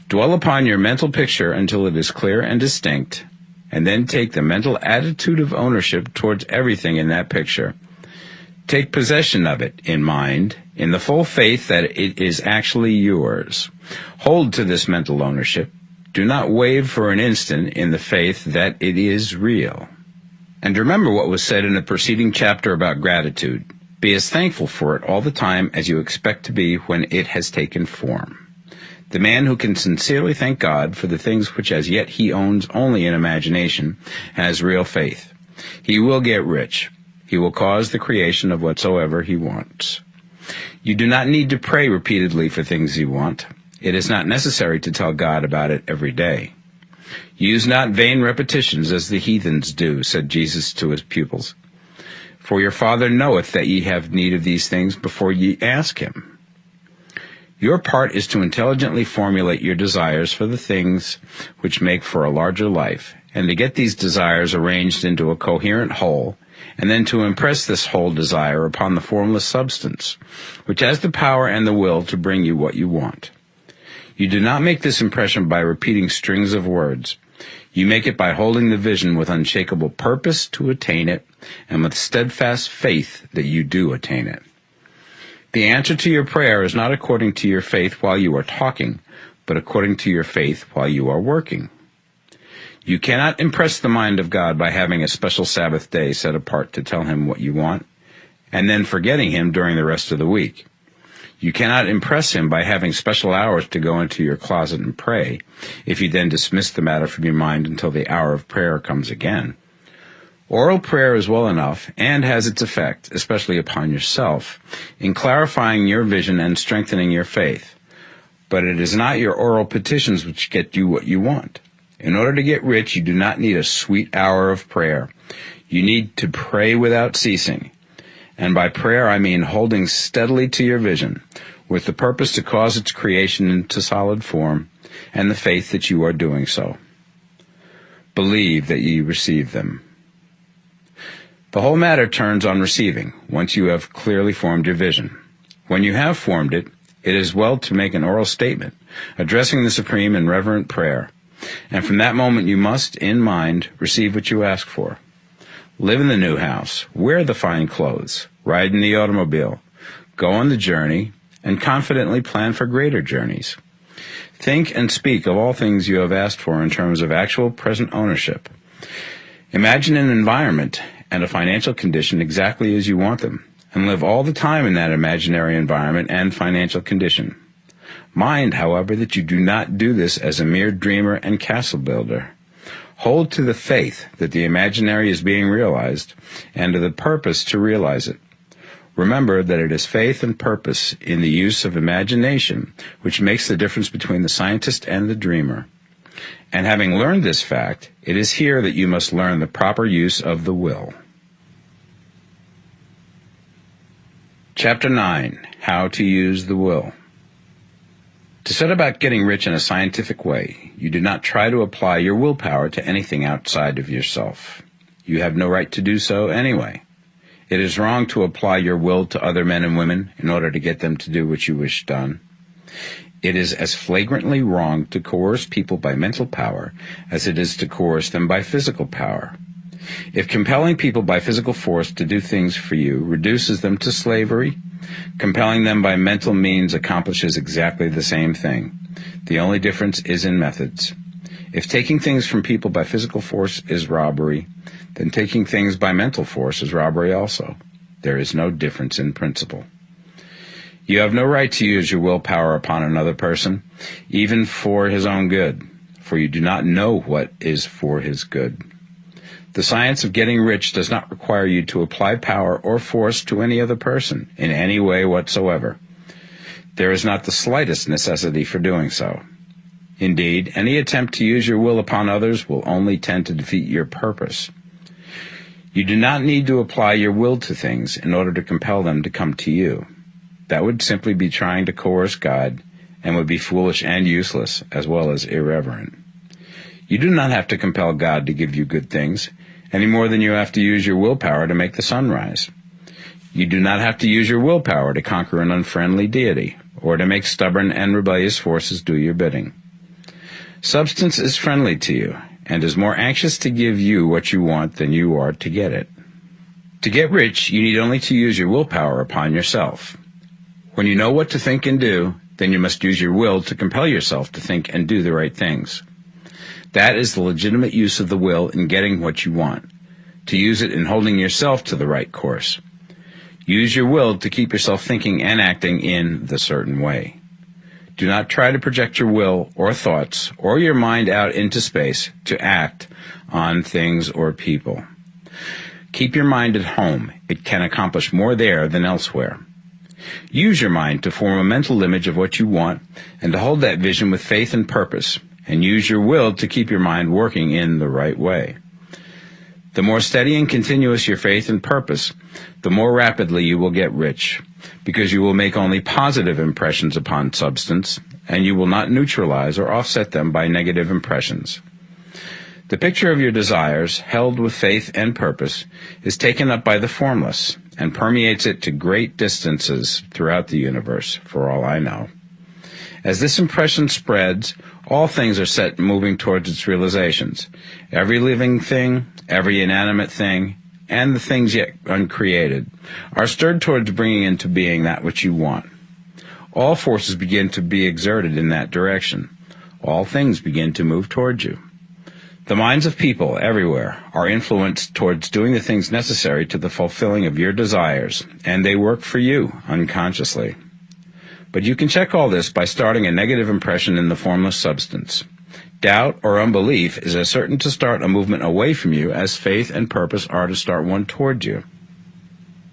Speaker 1: Dwell upon your mental picture until it is clear and distinct, and then take the mental attitude of ownership towards everything in that picture. Take possession of it in mind, in the full faith that it is actually yours. Hold to this mental ownership. Do not waver for an instant in the faith that it is real. And remember what was said in the preceding chapter about gratitude. Be as thankful for it all the time as you expect to be when it has taken form. The man who can sincerely thank God for the things which as yet he owns only in imagination has real faith. He will get rich. He will cause the creation of whatsoever he wants. You do not need to pray repeatedly for things you want. It is not necessary to tell God about it every day. Use not vain repetitions as the heathens do, said Jesus to his pupils. For your Father knoweth that ye have need of these things before ye ask him. Your part is to intelligently formulate your desires for the things which make for a larger life, and to get these desires arranged into a coherent whole, and then to impress this whole desire upon the formless substance, which has the power and the will to bring you what you want. You do not make this impression by repeating strings of words. You make it by holding the vision with unshakable purpose to attain it, and with steadfast faith that you do attain it. The answer to your prayer is not according to your faith while you are talking, but according to your faith while you are working. You cannot impress the mind of God by having a special Sabbath day set apart to tell him what you want, and then forgetting him during the rest of the week. You cannot impress him by having special hours to go into your closet and pray, if you then dismiss the matter from your mind until the hour of prayer comes again. Oral prayer is well enough, and has its effect, especially upon yourself, in clarifying your vision and strengthening your faith. But it is not your oral petitions which get you what you want. In order to get rich, you do not need a sweet hour of prayer. You need to pray without ceasing. And by prayer I mean holding steadily to your vision, with the purpose to cause its creation into solid form, and the faith that you are doing so. Believe that ye receive them. The whole matter turns on receiving, once you have clearly formed your vision. When you have formed it, it is well to make an oral statement, addressing the Supreme in reverent prayer. And from that moment you must, in mind, receive what you ask for. Live in the new house, wear the fine clothes, ride in the automobile, go on the journey, and confidently plan for greater journeys. Think and speak of all things you have asked for in terms of actual present ownership. Imagine an environment and a financial condition exactly as you want them, and live all the time in that imaginary environment and financial condition. Mind, however, that you do not do this as a mere dreamer and castle builder. Hold to the faith that the imaginary is being realized, and to the purpose to realize it. Remember that it is faith and purpose in the use of imagination which makes the difference between the scientist and the dreamer. And having learned this fact, it is here that you must learn the proper use of the will. Chapter 9. How to Use the Will. To set about getting rich in a scientific way, you do not try to apply your willpower to anything outside of yourself. You have no right to do so anyway. It is wrong to apply your will to other men and women in order to get them to do what you wish done. It is as flagrantly wrong to coerce people by mental power as it is to coerce them by physical power. If compelling people by physical force to do things for you reduces them to slavery, compelling them by mental means accomplishes exactly the same thing. The only difference is in methods. If taking things from people by physical force is robbery, then taking things by mental force is robbery also. There is no difference in principle. You have no right to use your willpower upon another person, even for his own good, for you do not know what is for his good. The science of getting rich does not require you to apply power or force to any other person in any way whatsoever. There is not the slightest necessity for doing so. Indeed, any attempt to use your will upon others will only tend to defeat your purpose. You do not need to apply your will to things in order to compel them to come to you. That would simply be trying to coerce God, and would be foolish and useless, as well as irreverent. You do not have to compel God to give you good things, any more than you have to use your willpower to make the sun rise. You do not have to use your willpower to conquer an unfriendly deity, or to make stubborn and rebellious forces do your bidding. Substance is friendly to you, and is more anxious to give you what you want than you are to get it. To get rich, you need only to use your willpower upon yourself. When you know what to think and do, then you must use your will to compel yourself to think and do the right things. That is the legitimate use of the will in getting what you want, to use it in holding yourself to the right course. Use your will to keep yourself thinking and acting in the certain way. Do not try to project your will or thoughts or your mind out into space to act on things or people. Keep your mind at home. It can accomplish more there than elsewhere. Use your mind to form a mental image of what you want and to hold that vision with faith and purpose, and use your will to keep your mind working in the right way. The more steady and continuous your faith and purpose, the more rapidly you will get rich, because you will make only positive impressions upon substance, and you will not neutralize or offset them by negative impressions. The picture of your desires, held with faith and purpose, is taken up by the formless and permeates it to great distances throughout the universe, for all I know. As this impression spreads, all things are set moving towards its realizations. Every living thing, every inanimate thing, and the things yet uncreated are stirred towards bringing into being that which you want. All forces begin to be exerted in that direction. All things begin to move towards you. The minds of people everywhere are influenced towards doing the things necessary to the fulfilling of your desires, and they work for you unconsciously. But you can check all this by starting a negative impression in the formless substance. Doubt or unbelief is as certain to start a movement away from you as faith and purpose are to start one towards you.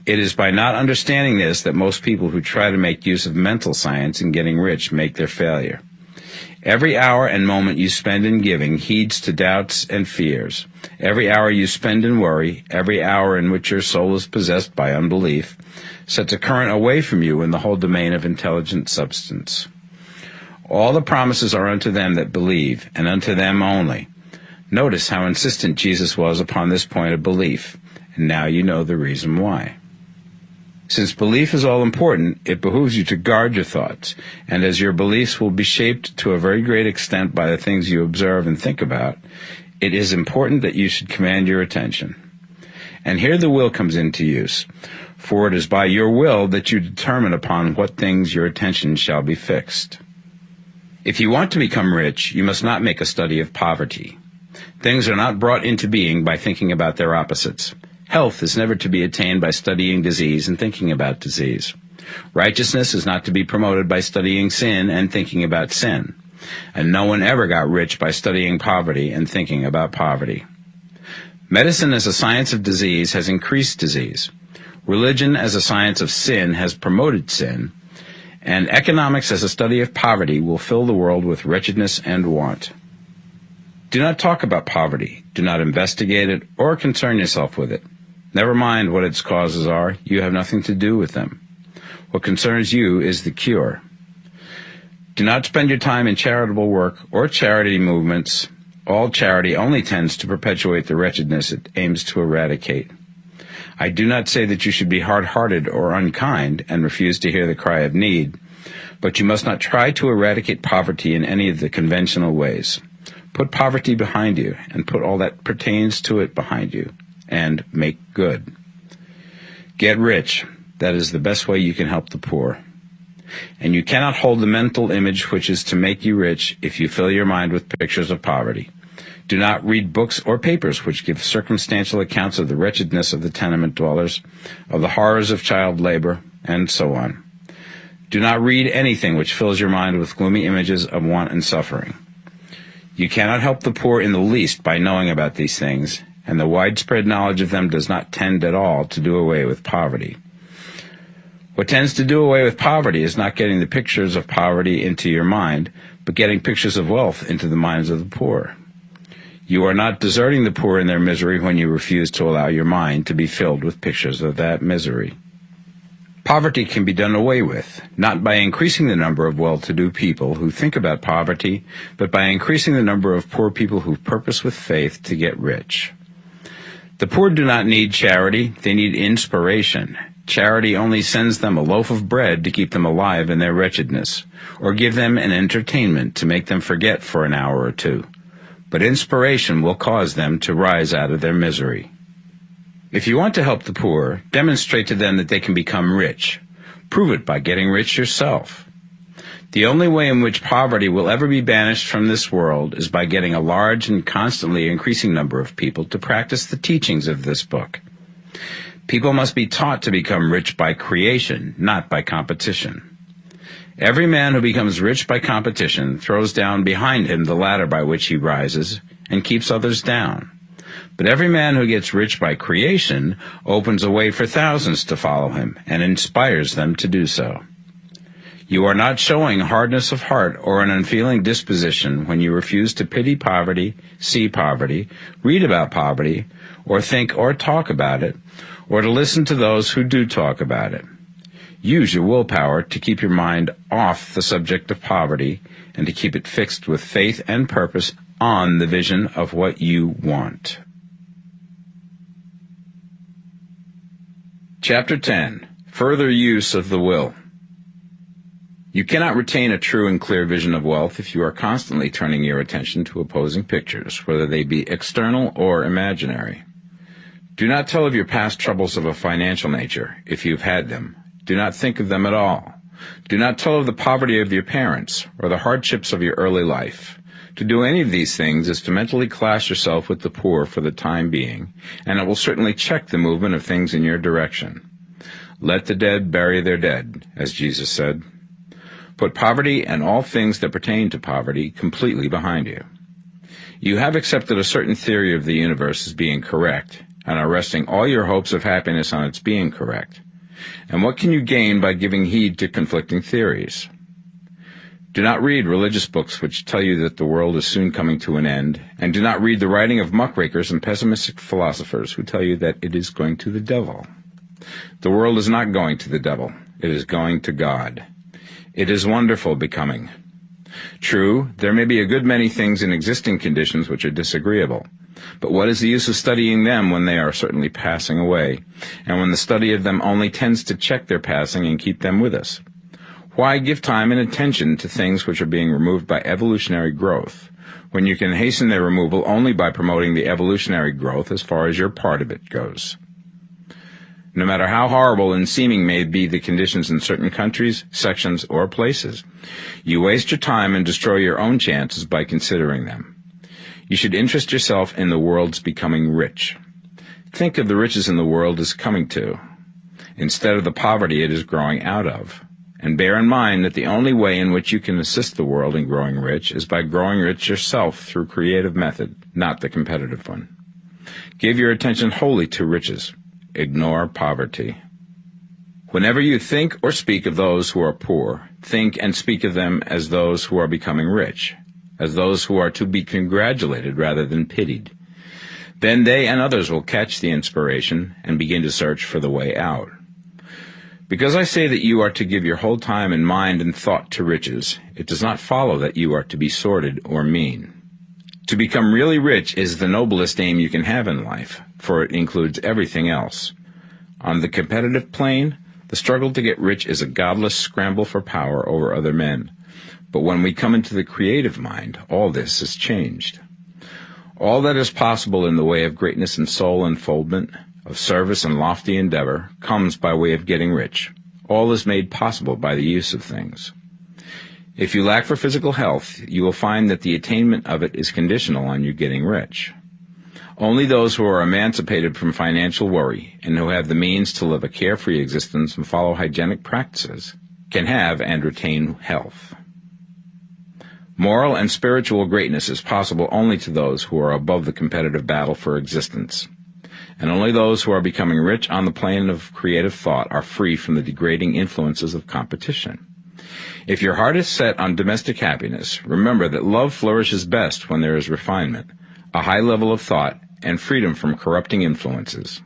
Speaker 1: It is by not understanding this that most people who try to make use of mental science in getting rich make their failure. Every hour and moment you spend in giving heeds to doubts and fears. Every hour you spend in worry, every hour in which your soul is possessed by unbelief, sets a current away from you in the whole domain of intelligent substance. All the promises are unto them that believe, and unto them only. Notice how insistent Jesus was upon this point of belief, and now you know the reason why. Since belief is all important, it behooves you to guard your thoughts, and as your beliefs will be shaped to a very great extent by the things you observe and think about, it is important that you should command your attention. And here the will comes into use, for it is by your will that you determine upon what things your attention shall be fixed. If you want to become rich, you must not make a study of poverty. Things are not brought into being by thinking about their opposites. Health is never to be attained by studying disease and thinking about disease. Righteousness is not to be promoted by studying sin and thinking about sin. And no one ever got rich by studying poverty and thinking about poverty. Medicine as a science of disease has increased disease. Religion as a science of sin has promoted sin. And economics as a study of poverty will fill the world with wretchedness and want. Do not talk about poverty. Do not investigate it or concern yourself with it. Never mind what its causes are. You have nothing to do with them. What concerns you is the cure. Do not spend your time in charitable work or charity movements. All charity only tends to perpetuate the wretchedness it aims to eradicate. I do not say that you should be hard-hearted or unkind and refuse to hear the cry of need, but you must not try to eradicate poverty in any of the conventional ways. Put poverty behind you and put all that pertains to it behind you, and make good. Get rich. That is the best way you can help the poor. And you cannot hold the mental image which is to make you rich if you fill your mind with pictures of poverty. Do not read books or papers which give circumstantial accounts of the wretchedness of the tenement dwellers, of the horrors of child labor, and so on. Do not read anything which fills your mind with gloomy images of want and suffering. You cannot help the poor in the least by knowing about these things, and the widespread knowledge of them does not tend at all to do away with poverty. What tends to do away with poverty is not getting the pictures of poverty into your mind, but getting pictures of wealth into the minds of the poor. You are not deserting the poor in their misery when you refuse to allow your mind to be filled with pictures of that misery. Poverty can be done away with, not by increasing the number of well-to-do people who think about poverty, but by increasing the number of poor people who purpose with faith to get rich. The poor do not need charity, they need inspiration. Charity only sends them a loaf of bread to keep them alive in their wretchedness, or give them an entertainment to make them forget for an hour or two. But inspiration will cause them to rise out of their misery. If you want to help the poor, demonstrate to them that they can become rich. Prove it by getting rich yourself. The only way in which poverty will ever be banished from this world is by getting a large and constantly increasing number of people to practice the teachings of this book. People must be taught to become rich by creation, not by competition. Every man who becomes rich by competition throws down behind him the ladder by which he rises and keeps others down. But every man who gets rich by creation opens a way for thousands to follow him and inspires them to do so. You are not showing hardness of heart or an unfeeling disposition when you refuse to pity poverty, see poverty, read about poverty, or think or talk about it, or to listen to those who do talk about it. Use your willpower to keep your mind off the subject of poverty and to keep it fixed with faith and purpose on the vision of what you want. Chapter 10. Further use of the will. You cannot retain a true and clear vision of wealth if you are constantly turning your attention to opposing pictures, whether they be external or imaginary. Do not tell of your past troubles of a financial nature, if you've had them. Do not think of them at all. Do not tell of the poverty of your parents, or the hardships of your early life. To do any of these things is to mentally class yourself with the poor for the time being, and it will certainly check the movement of things in your direction. Let the dead bury their dead, as Jesus said. Put poverty and all things that pertain to poverty completely behind you. You have accepted a certain theory of the universe as being correct, and are resting all your hopes of happiness on its being correct. And what can you gain by giving heed to conflicting theories? Do not read religious books which tell you that the world is soon coming to an end, and do not read the writing of muckrakers and pessimistic philosophers who tell you that it is going to the devil. The world is not going to the devil. It is going to God. It is wonderful becoming. True, there may be a good many things in existing conditions which are disagreeable, but what is the use of studying them when they are certainly passing away, and when the study of them only tends to check their passing and keep them with us? Why give time and attention to things which are being removed by evolutionary growth, when you can hasten their removal only by promoting the evolutionary growth as far as your part of it goes? No matter how horrible and seeming may be the conditions in certain countries, sections, or places, you waste your time and destroy your own chances by considering them. You should interest yourself in the world's becoming rich. Think of the riches in the world as coming to, instead of the poverty it is growing out of. And bear in mind that the only way in which you can assist the world in growing rich is by growing rich yourself through creative method, not the competitive one. Give your attention wholly to riches. Ignore poverty. Whenever you think or speak of those who are poor, think and speak of them as those who are becoming rich, as those who are to be congratulated rather than pitied. Then they and others will catch the inspiration and begin to search for the way out. Because I say that you are to give your whole time and mind and thought to riches, it does not follow that you are to be sordid or mean. To become really rich is the noblest aim you can have in life, for it includes everything else. On the competitive plane, the struggle to get rich is a godless scramble for power over other men. But when we come into the creative mind, all this is changed. All that is possible in the way of greatness and soul unfoldment, of service and lofty endeavor, comes by way of getting rich. All is made possible by the use of things. If you lack for physical health, you will find that the attainment of it is conditional on you getting rich. Only those who are emancipated from financial worry and who have the means to live a carefree existence and follow hygienic practices can have and retain health. Moral and spiritual greatness is possible only to those who are above the competitive battle for existence. And only those who are becoming rich on the plane of creative thought are free from the degrading influences of competition. If your heart is set on domestic happiness, remember that love flourishes best when there is refinement, a high level of thought, and freedom from corrupting influences.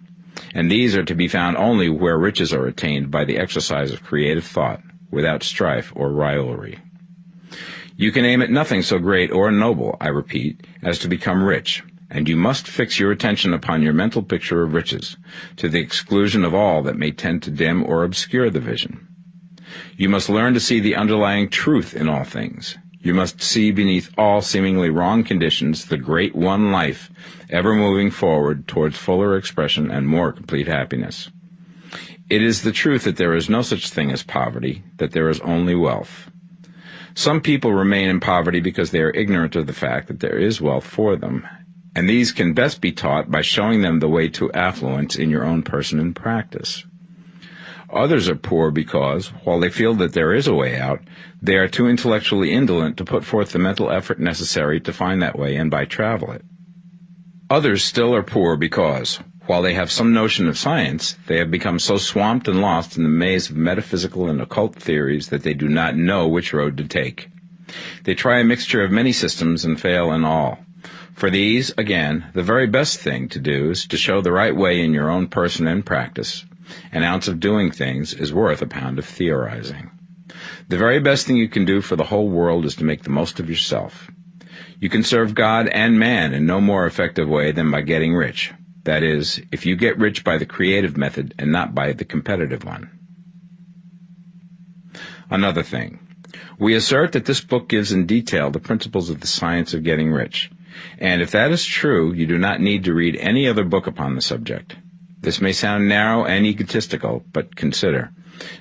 Speaker 1: And these are to be found only where riches are attained by the exercise of creative thought, without strife or rivalry. You can aim at nothing so great or noble, I repeat, as to become rich, and you must fix your attention upon your mental picture of riches, to the exclusion of all that may tend to dim or obscure the vision. You must learn to see the underlying truth in all things. You must see beneath all seemingly wrong conditions the great one life, ever moving forward towards fuller expression and more complete happiness. It is the truth that there is no such thing as poverty, that there is only wealth. Some people remain in poverty because they are ignorant of the fact that there is wealth for them, and these can best be taught by showing them the way to affluence in your own person and practice. Others are poor because, while they feel that there is a way out, they are too intellectually indolent to put forth the mental effort necessary to find that way and by travel it. Others still are poor because, while they have some notion of science, they have become so swamped and lost in the maze of metaphysical and occult theories that they do not know which road to take. They try a mixture of many systems and fail in all. For these, again, the very best thing to do is to show the right way in your own person and practice. An ounce of doing things is worth a pound of theorizing. The very best thing you can do for the whole world is to make the most of yourself. You can serve God and man in no more effective way than by getting rich. That is, if you get rich by the creative method and not by the competitive one. Another thing. We assert that this book gives in detail the principles of the science of getting rich. And if that is true, you do not need to read any other book upon the subject. This may sound narrow and egotistical, but consider.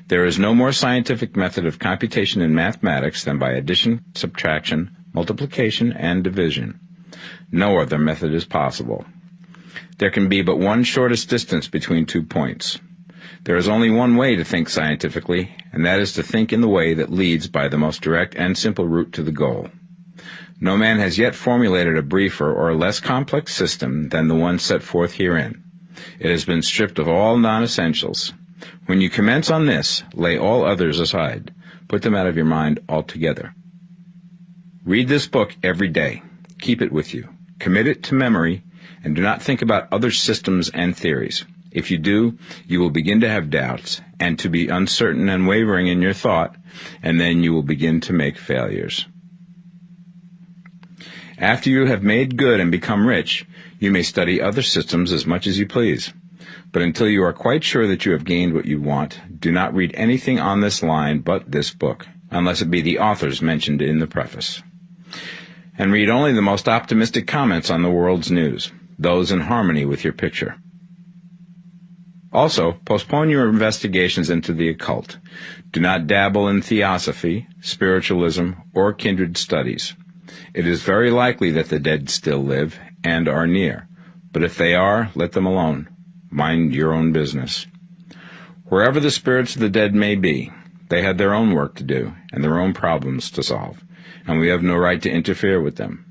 Speaker 1: There is no more scientific method of computation in mathematics than by addition, subtraction, multiplication, and division. No other method is possible. There can be but one shortest distance between 2 points. There is only one way to think scientifically, and that is to think in the way that leads by the most direct and simple route to the goal. No man has yet formulated a briefer or less complex system than the one set forth herein. It has been stripped of all non-essentials. When you commence on this, lay all others aside. Put them out of your mind altogether. Read this book every day. Keep it with you. Commit it to memory, and do not think about other systems and theories. If you do, you will begin to have doubts, and to be uncertain and wavering in your thought, and then you will begin to make failures. After you have made good and become rich, you may study other systems as much as you please. But until you are quite sure that you have gained what you want, do not read anything on this line but this book, unless it be the authors mentioned in the preface. And read only the most optimistic comments on the world's news, those in harmony with your picture. Also, postpone your investigations into the occult. Do not dabble in theosophy, spiritualism, or kindred studies. It is very likely that the dead still live and are near, but if they are, let them alone. Mind your own business. Wherever the spirits of the dead may be, they have their own work to do and their own problems to solve, and we have no right to interfere with them.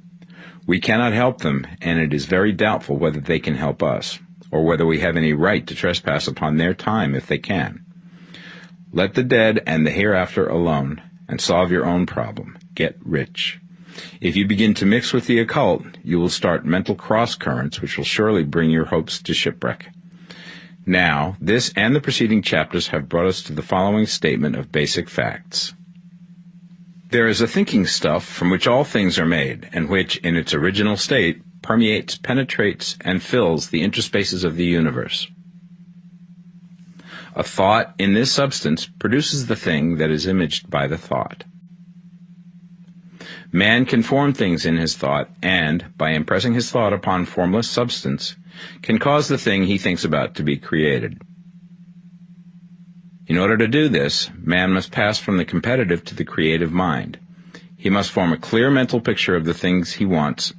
Speaker 1: We cannot help them, and it is very doubtful whether they can help us, or whether we have any right to trespass upon their time if they can. Let the dead and the hereafter alone, and solve your own problem. Get rich. If you begin to mix with the occult, you will start mental cross-currents which will surely bring your hopes to shipwreck. Now, this and the preceding chapters have brought us to the following statement of basic facts. There is a thinking stuff from which all things are made, and which, in its original state, permeates, penetrates, and fills the interspaces of the universe. A thought in this substance produces the thing that is imaged by the thought. Man can form things in his thought, and, by impressing his thought upon formless substance, can cause the thing he thinks about to be created. In order to do this, man must pass from the competitive to the creative mind. He must form a clear mental picture of the things he wants,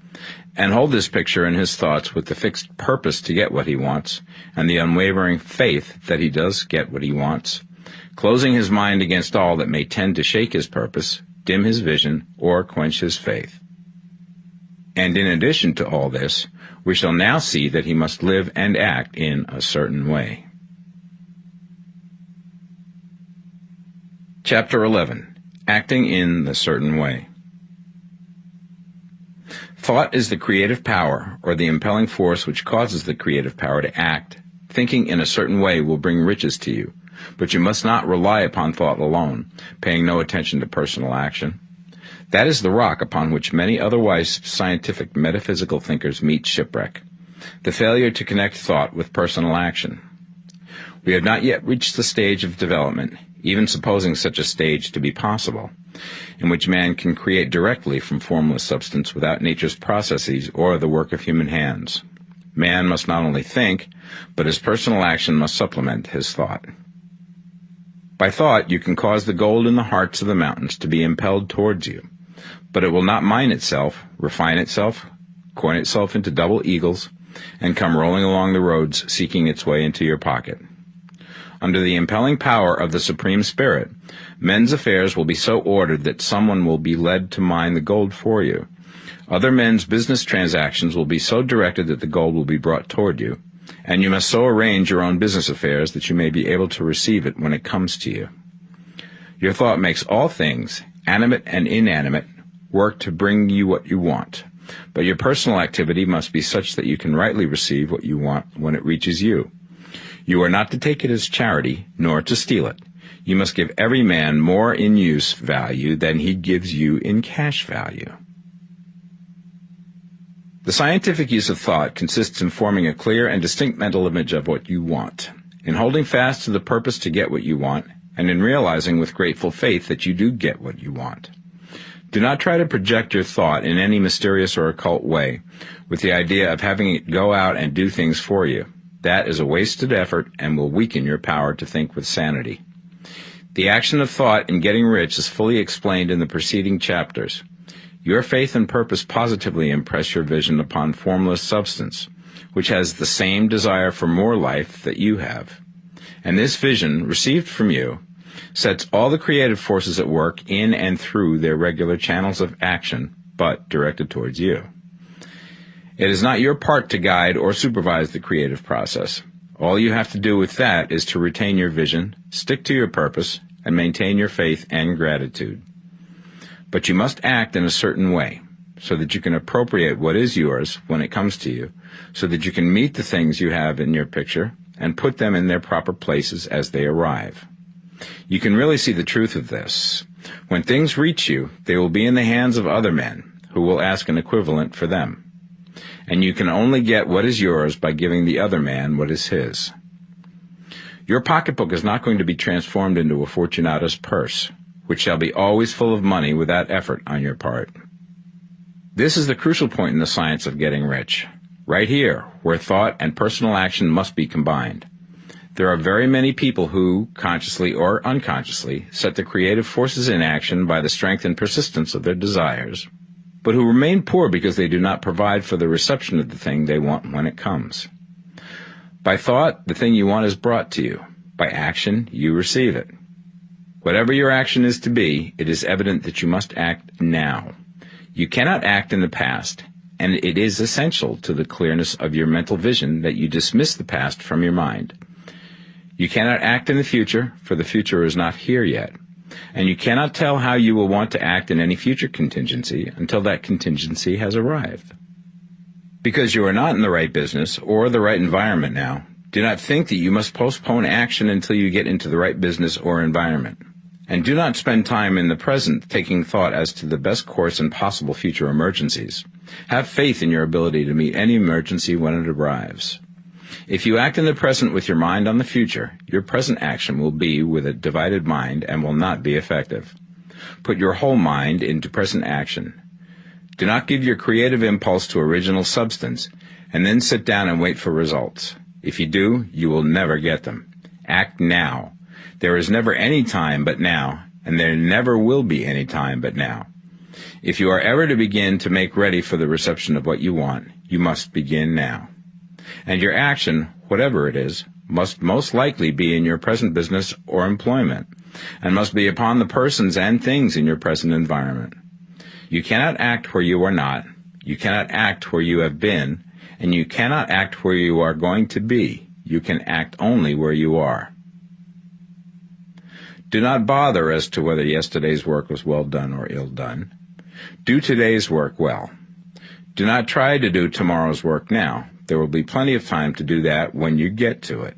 Speaker 1: and hold this picture in his thoughts with the fixed purpose to get what he wants, and the unwavering faith that he does get what he wants, closing his mind against all that may tend to shake his purpose, dim his vision, or quench his faith. And in addition to all this, we shall now see that he must live and act in a certain way. Chapter 11. Acting in the Certain Way. Thought is the creative power, or the impelling force which causes the creative power to act. Thinking in a certain way will bring riches to you, but you must not rely upon thought alone, paying no attention to personal action. That is the rock upon which many otherwise scientific metaphysical thinkers meet shipwreck, the failure to connect thought with personal action. We have not yet reached the stage of development, even supposing such a stage to be possible, in which man can create directly from formless substance without nature's processes or the work of human hands. Man must not only think, but his personal action must supplement his thought. By thought, you can cause the gold in the hearts of the mountains to be impelled towards you, but it will not mine itself, refine itself, coin itself into double eagles, and come rolling along the roads seeking its way into your pocket. Under the impelling power of the Supreme Spirit, men's affairs will be so ordered that someone will be led to mine the gold for you. Other men's business transactions will be so directed that the gold will be brought toward you, and you must so arrange your own business affairs that you may be able to receive it when it comes to you. Your thought makes all things, animate and inanimate, work to bring you what you want, but your personal activity must be such that you can rightly receive what you want when it reaches you. You are not to take it as charity, nor to steal it. You must give every man more in use value than he gives you in cash value. The scientific use of thought consists in forming a clear and distinct mental image of what you want, in holding fast to the purpose to get what you want, and in realizing with grateful faith that you do get what you want. Do not try to project your thought in any mysterious or occult way with the idea of having it go out and do things for you. That is a wasted effort and will weaken your power to think with sanity. The action of thought in getting rich is fully explained in the preceding chapters. Your faith and purpose positively impress your vision upon formless substance, which has the same desire for more life that you have. And this vision, received from you, sets all the creative forces at work in and through their regular channels of action, but directed towards you. It is not your part to guide or supervise the creative process. All you have to do with that is to retain your vision, stick to your purpose, and maintain your faith and gratitude. But you must act in a certain way, so that you can appropriate what is yours when it comes to you, so that you can meet the things you have in your picture and put them in their proper places as they arrive. You can really see the truth of this. When things reach you, they will be in the hands of other men, who will ask an equivalent for them. And you can only get what is yours by giving the other man what is his. Your pocketbook is not going to be transformed into a Fortunato's purse, which shall be always full of money without effort on your part. This is the crucial point in the science of getting rich, right here, where thought and personal action must be combined. There are very many people who, consciously or unconsciously, set the creative forces in action by the strength and persistence of their desires, but who remain poor because they do not provide for the reception of the thing they want when it comes. By thought, the thing you want is brought to you. By action, you receive it. Whatever your action is to be, it is evident that you must act now. You cannot act in the past, and it is essential to the clearness of your mental vision that you dismiss the past from your mind. You cannot act in the future, for the future is not here yet, and you cannot tell how you will want to act in any future contingency until that contingency has arrived. Because you are not in the right business or the right environment now, do not think that you must postpone action until you get into the right business or environment. And do not spend time in the present taking thought as to the best course in possible future emergencies. Have faith in your ability to meet any emergency when it arrives. If you act in the present with your mind on the future, your present action will be with a divided mind and will not be effective. Put your whole mind into present action. Do not give your creative impulse to original substance, and then sit down and wait for results. If you do, you will never get them. Act now. There is never any time but now, and there never will be any time but now. If you are ever to begin to make ready for the reception of what you want, you must begin now. And your action, whatever it is, must most likely be in your present business or employment, and must be upon the persons and things in your present environment. You cannot act where you are not, you cannot act where you have been, and you cannot act where you are going to be. You can act only where you are. Do not bother as to whether yesterday's work was well done or ill done. Do today's work well. Do not try to do tomorrow's work now. There will be plenty of time to do that when you get to it.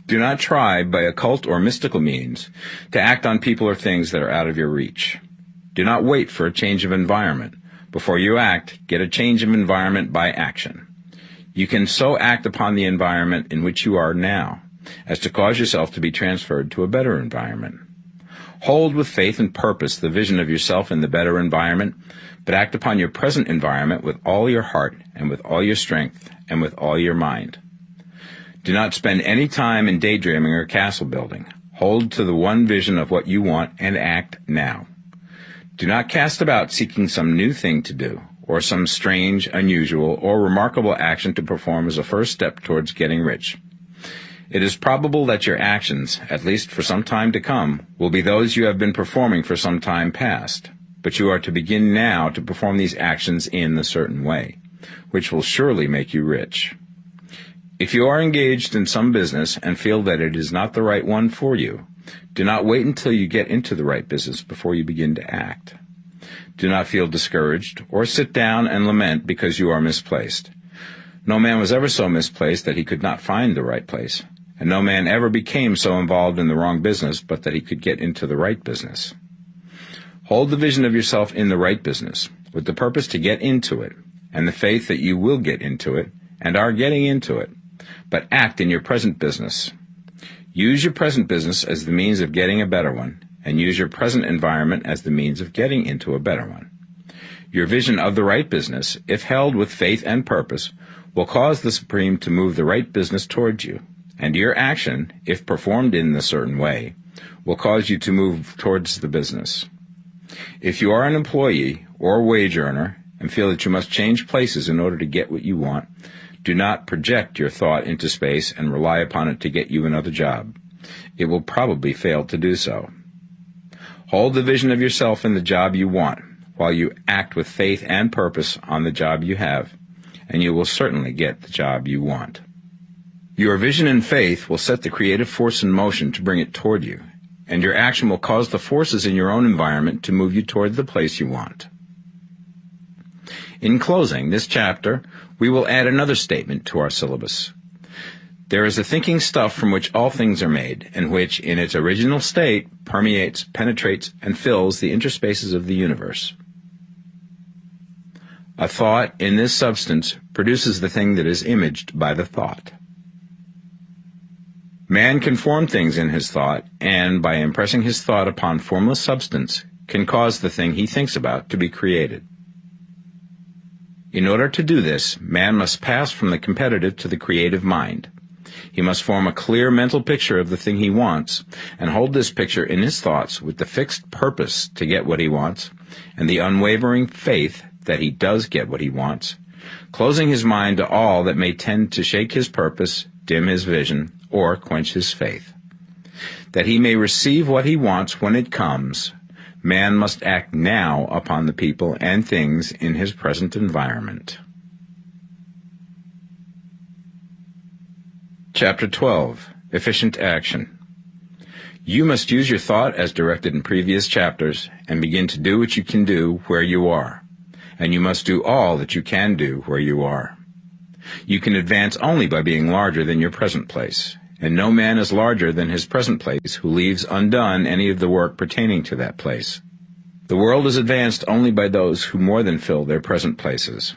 Speaker 1: Do not try, by occult or mystical means, to act on people or things that are out of your reach. Do not wait for a change of environment. Before you act, get a change of environment by action. You can so act upon the environment in which you are now as to cause yourself to be transferred to a better environment. Hold with faith and purpose the vision of yourself in the better environment, but act upon your present environment with all your heart and with all your strength and with all your mind. Do not spend any time in daydreaming or castle building. Hold to the one vision of what you want and act now. Do not cast about seeking some new thing to do, or some strange, unusual, or remarkable action to perform as a first step towards getting rich. It is probable that your actions, at least for some time to come, will be those you have been performing for some time past, but you are to begin now to perform these actions in a certain way, which will surely make you rich. If you are engaged in some business and feel that it is not the right one for you, do not wait until you get into the right business before you begin to act. Do not feel discouraged or sit down and lament because you are misplaced. No man was ever so misplaced that he could not find the right place, and no man ever became so involved in the wrong business but that he could get into the right business. Hold the vision of yourself in the right business, with the purpose to get into it, and the faith that you will get into it and are getting into it, but act in your present business. Use your present business as the means of getting a better one, and use your present environment as the means of getting into a better one. Your vision of the right business, if held with faith and purpose, will cause the Supreme to move the right business towards you, and your action, if performed in a certain way, will cause you to move towards the business. If you are an employee or wage earner and feel that you must change places in order to get what you want, do not project your thought into space and rely upon it to get you another job. It will probably fail to do so. Hold the vision of yourself in the job you want, while you act with faith and purpose on the job you have, and you will certainly get the job you want. Your vision and faith will set the creative force in motion to bring it toward you, and your action will cause the forces in your own environment to move you toward the place you want. In closing this chapter, we will add another statement to our syllabus. There is a thinking stuff from which all things are made, and which, in its original state, permeates, penetrates, and fills the interspaces of the universe. A thought in this substance produces the thing that is imaged by the thought. Man can form things in his thought, and by impressing his thought upon formless substance, can cause the thing he thinks about to be created. In order to do this, man must pass from the competitive to the creative mind. He must form a clear mental picture of the thing he wants, and hold this picture in his thoughts with the fixed purpose to get what he wants, and the unwavering faith that he does get what he wants, closing his mind to all that may tend to shake his purpose, dim his vision, or quench his faith. That he may receive what he wants when it comes, man must act now upon the people and things in his present environment. Chapter 12. Efficient Action. You must use your thought as directed in previous chapters and begin to do what you can do where you are, and you must do all that you can do where you are. You can advance only by being larger than your present place, and no man is larger than his present place who leaves undone any of the work pertaining to that place. The world is advanced only by those who more than fill their present places.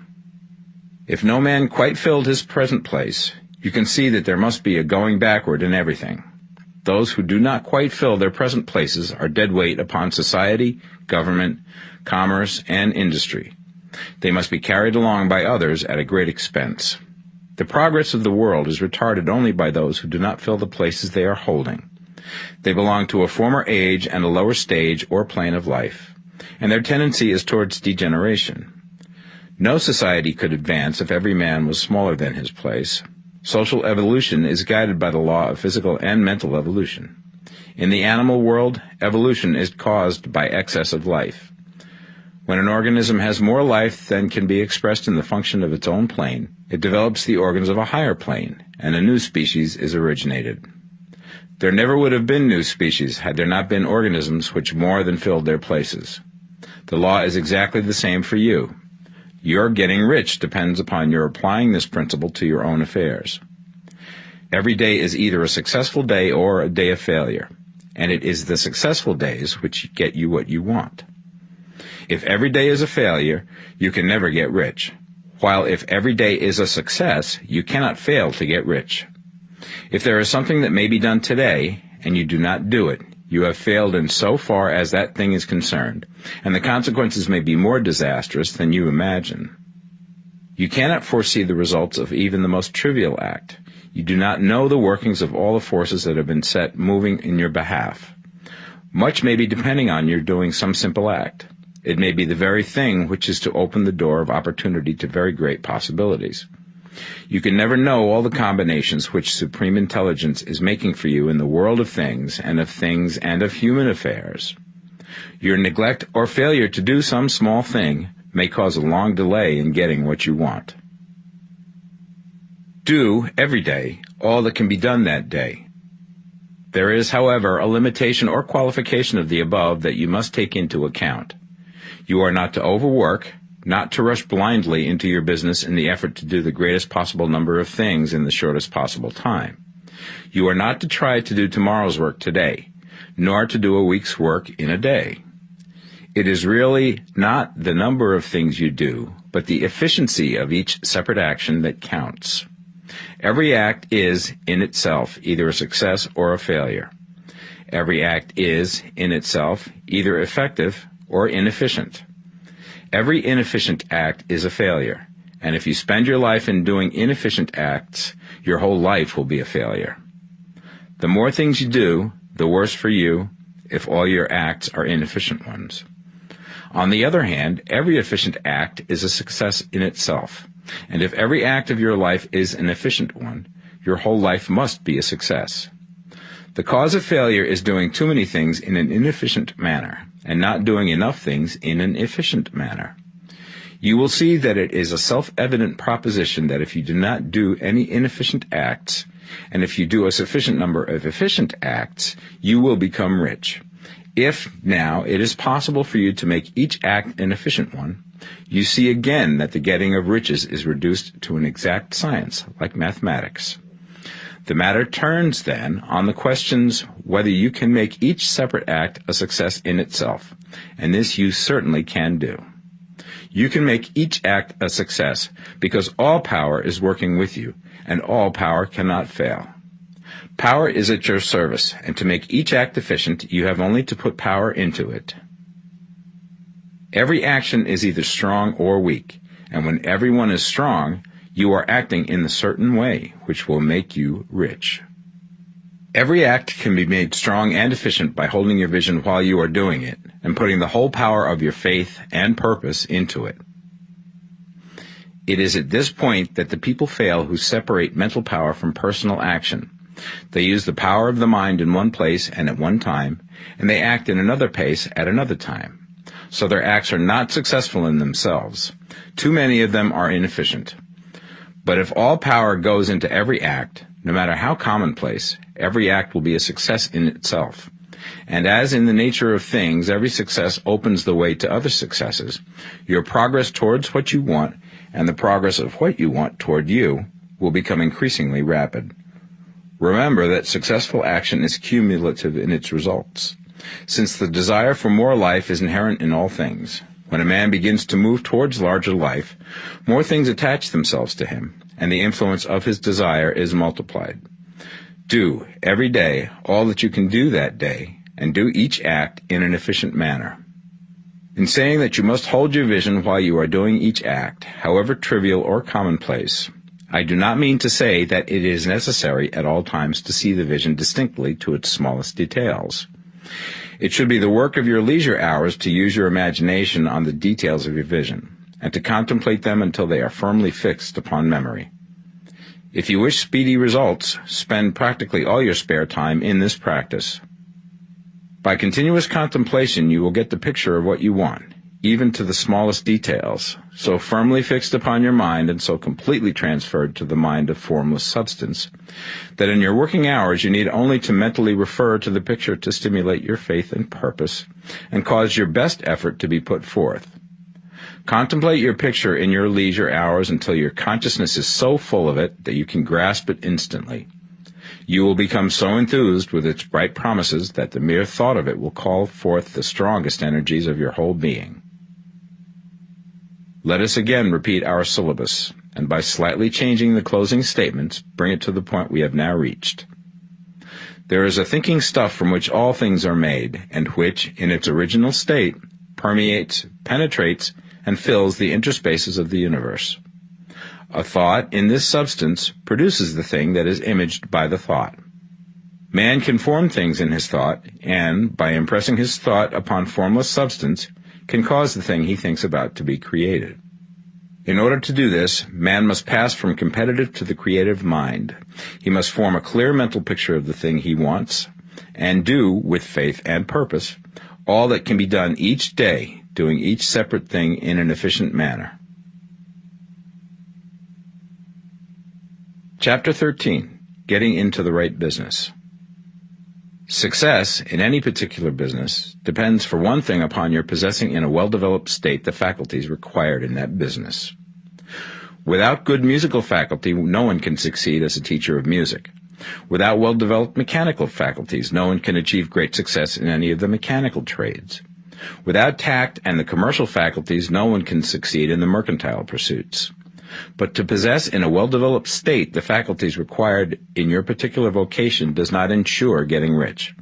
Speaker 1: If no man quite filled his present place, you can see that there must be a going backward in everything. Those who do not quite fill their present places are dead weight upon society, government, commerce, and industry. They must be carried along by others at a great expense. The progress of the world is retarded only by those who do not fill the places they are holding. They belong to a former age and a lower stage or plane of life, and their tendency is towards degeneration. No society could advance if every man was smaller than his place. Social evolution is guided by the law of physical and mental evolution. In the animal world, evolution is caused by excess of life. When an organism has more life than can be expressed in the function of its own plane, it develops the organs of a higher plane, and a new species is originated. There never would have been new species had there not been organisms which more than filled their places. The law is exactly the same for you. Your getting rich depends upon your applying this principle to your own affairs. Every day is either a successful day or a day of failure, and it is the successful days which get you what you want. If every day is a failure, you can never get rich, while if every day is a success, you cannot fail to get rich. If there is something that may be done today, and you do not do it, you have failed in so far as that thing is concerned, and the consequences may be more disastrous than you imagine. You cannot foresee the results of even the most trivial act. You do not know the workings of all the forces that have been set moving in your behalf. Much may be depending on your doing some simple act. It may be the very thing which is to open the door of opportunity to very great possibilities. You can never know all the combinations which Supreme Intelligence is making for you in the world of things and of human affairs. Your neglect or failure to do some small thing may cause a long delay in getting what you want. Do, every day, all that can be done that day. There is, however, a limitation or qualification of the above that you must take into account. You are not to overwork, not to rush blindly into your business in the effort to do the greatest possible number of things in the shortest possible time. You are not to try to do tomorrow's work today, nor to do a week's work in a day. It is really not the number of things you do, but the efficiency of each separate action that counts. Every act is, in itself, either a success or a failure. Every act is, in itself, either effective or inefficient. Every inefficient act is a failure, and if you spend your life in doing inefficient acts, your whole life will be a failure. The more things you do, the worse for you if all your acts are inefficient ones. On the other hand, every efficient act is a success in itself, and if every act of your life is an efficient one, your whole life must be a success. The cause of failure is doing too many things in an inefficient manner, and not doing enough things in an efficient manner. You will see that it is a self-evident proposition that if you do not do any inefficient acts, and if you do a sufficient number of efficient acts, you will become rich. If, now, it is possible for you to make each act an efficient one, you see again that the getting of riches is reduced to an exact science, like mathematics. The matter turns, then, on the questions whether you can make each separate act a success in itself, and this you certainly can do. You can make each act a success because all power is working with you, and all power cannot fail. Power is at your service, and to make each act efficient, you have only to put power into it. Every action is either strong or weak, and when everyone is strong, you are acting in a certain way, which will make you rich. Every act can be made strong and efficient by holding your vision while you are doing it, and putting the whole power of your faith and purpose into it. It is at this point that the people fail who separate mental power from personal action. They use the power of the mind in one place and at one time, and they act in another place at another time. So their acts are not successful in themselves. Too many of them are inefficient. But if all power goes into every act, no matter how commonplace, every act will be a success in itself. And as in the nature of things, every success opens the way to other successes, your progress towards what you want and the progress of what you want toward you will become increasingly rapid. Remember that successful action is cumulative in its results. Since the desire for more life is inherent in all things, when a man begins to move towards larger life, more things attach themselves to him, and the influence of his desire is multiplied. Do, every day, all that you can do that day, and do each act in an efficient manner. In saying that you must hold your vision while you are doing each act, however trivial or commonplace, I do not mean to say that it is necessary at all times to see the vision distinctly to its smallest details. It should be the work of your leisure hours to use your imagination on the details of your vision, and to contemplate them until they are firmly fixed upon memory. If you wish speedy results, spend practically all your spare time in this practice. By continuous contemplation you will get the picture of what you want, even to the smallest details, so firmly fixed upon your mind and so completely transferred to the mind of formless substance, that in your working hours you need only to mentally refer to the picture to stimulate your faith and purpose, and cause your best effort to be put forth. Contemplate your picture in your leisure hours until your consciousness is so full of it that you can grasp it instantly. You will become so enthused with its bright promises that the mere thought of it will call forth the strongest energies of your whole being. Let us again repeat our syllabus, and by slightly changing the closing statements, bring it to the point we have now reached. There is a thinking stuff from which all things are made, and which, in its original state, permeates, penetrates, and fills the interspaces of the universe. A thought in this substance produces the thing that is imaged by the thought. Man can form things in his thought, and, by impressing his thought upon formless substance, can cause the thing he thinks about to be created. In order to do this, man must pass from competitive to the creative mind. He must form a clear mental picture of the thing he wants, and do, with faith and purpose, all that can be done each day, doing each separate thing in an efficient manner. Chapter 13. Getting into the right business. Success in any particular business depends for one thing upon your possessing in a well-developed state the faculties required in that business. Without good musical faculty, no one can succeed as a teacher of music. Without well-developed mechanical faculties, no one can achieve great success in any of the mechanical trades. Without tact and the commercial faculties, no one can succeed in the mercantile pursuits. But to possess in a well-developed state the faculties required in your particular vocation does not ensure getting rich.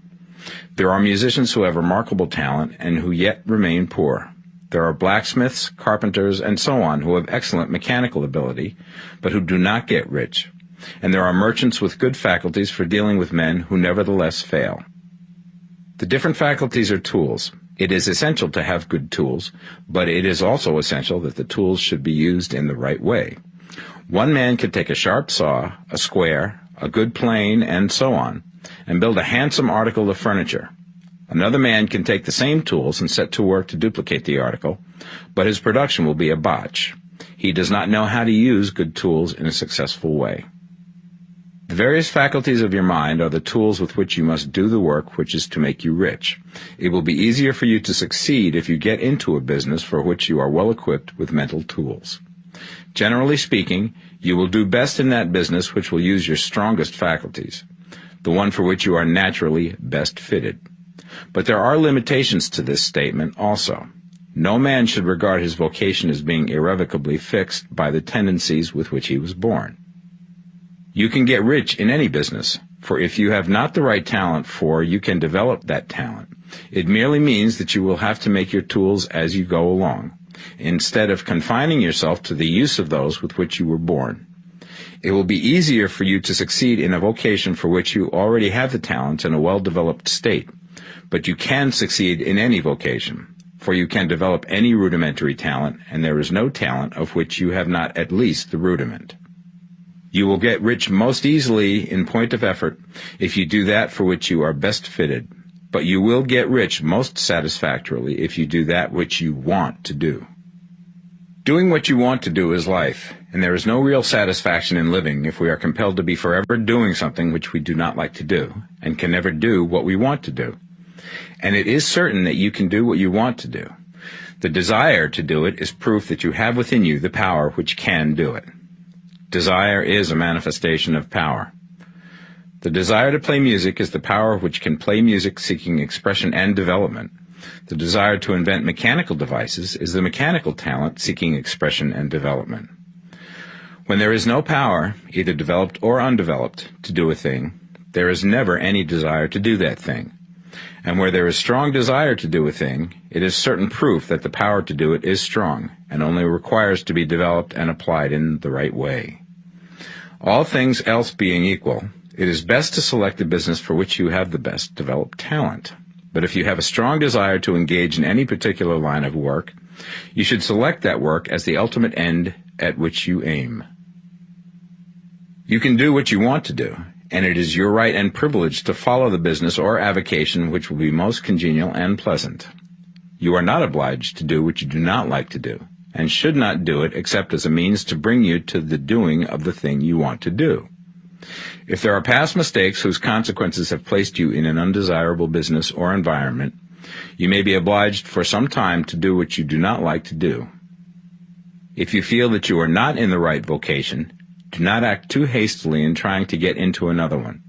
Speaker 1: There are musicians who have remarkable talent and who yet remain poor. There are blacksmiths, carpenters, and so on who have excellent mechanical ability, but who do not get rich. And there are merchants with good faculties for dealing with men who nevertheless fail. The different faculties are tools. It is essential to have good tools, but it is also essential that the tools should be used in the right way. One man can take a sharp saw, a square, a good plane, and so on, and build a handsome article of furniture. Another man can take the same tools and set to work to duplicate the article, but his production will be a botch. He does not know how to use good tools in a successful way. The various faculties of your mind are the tools with which you must do the work which is to make you rich. It will be easier for you to succeed if you get into a business for which you are well equipped with mental tools. Generally speaking, you will do best in that business which will use your strongest faculties, the one for which you are naturally best fitted. But there are limitations to this statement also. No man should regard his vocation as being irrevocably fixed by the tendencies with which he was born. You can get rich in any business, for if you have not the right talent you can develop that talent. It merely means that you will have to make your tools as you go along, instead of confining yourself to the use of those with which you were born. It will be easier for you to succeed in a vocation for which you already have the talent in a well-developed state, but you can succeed in any vocation, for you can develop any rudimentary talent, and there is no talent of which you have not at least the rudiment. You will get rich most easily in point of effort if you do that for which you are best fitted, but you will get rich most satisfactorily if you do that which you want to do. Doing what you want to do is life, and there is no real satisfaction in living if we are compelled to be forever doing something which we do not like to do, and can never do what we want to do. And it is certain that you can do what you want to do. The desire to do it is proof that you have within you the power which can do it. Desire is a manifestation of power. The desire to play music is the power which can play music seeking expression and development. The desire to invent mechanical devices is the mechanical talent seeking expression and development. When there is no power, either developed or undeveloped, to do a thing, there is never any desire to do that thing. And where there is strong desire to do a thing, it is certain proof that the power to do it is strong, and only requires to be developed and applied in the right way. All things else being equal, it is best to select a business for which you have the best developed talent. But if you have a strong desire to engage in any particular line of work, you should select that work as the ultimate end at which you aim. You can do what you want to do, and it is your right and privilege to follow the business or avocation which will be most congenial and pleasant. You are not obliged to do what you do not like to do, and should not do it except as a means to bring you to the doing of the thing you want to do. If there are past mistakes whose consequences have placed you in an undesirable business or environment, you may be obliged for some time to do what you do not like to do. If you feel that you are not in the right vocation, do not act too hastily in trying to get into another one.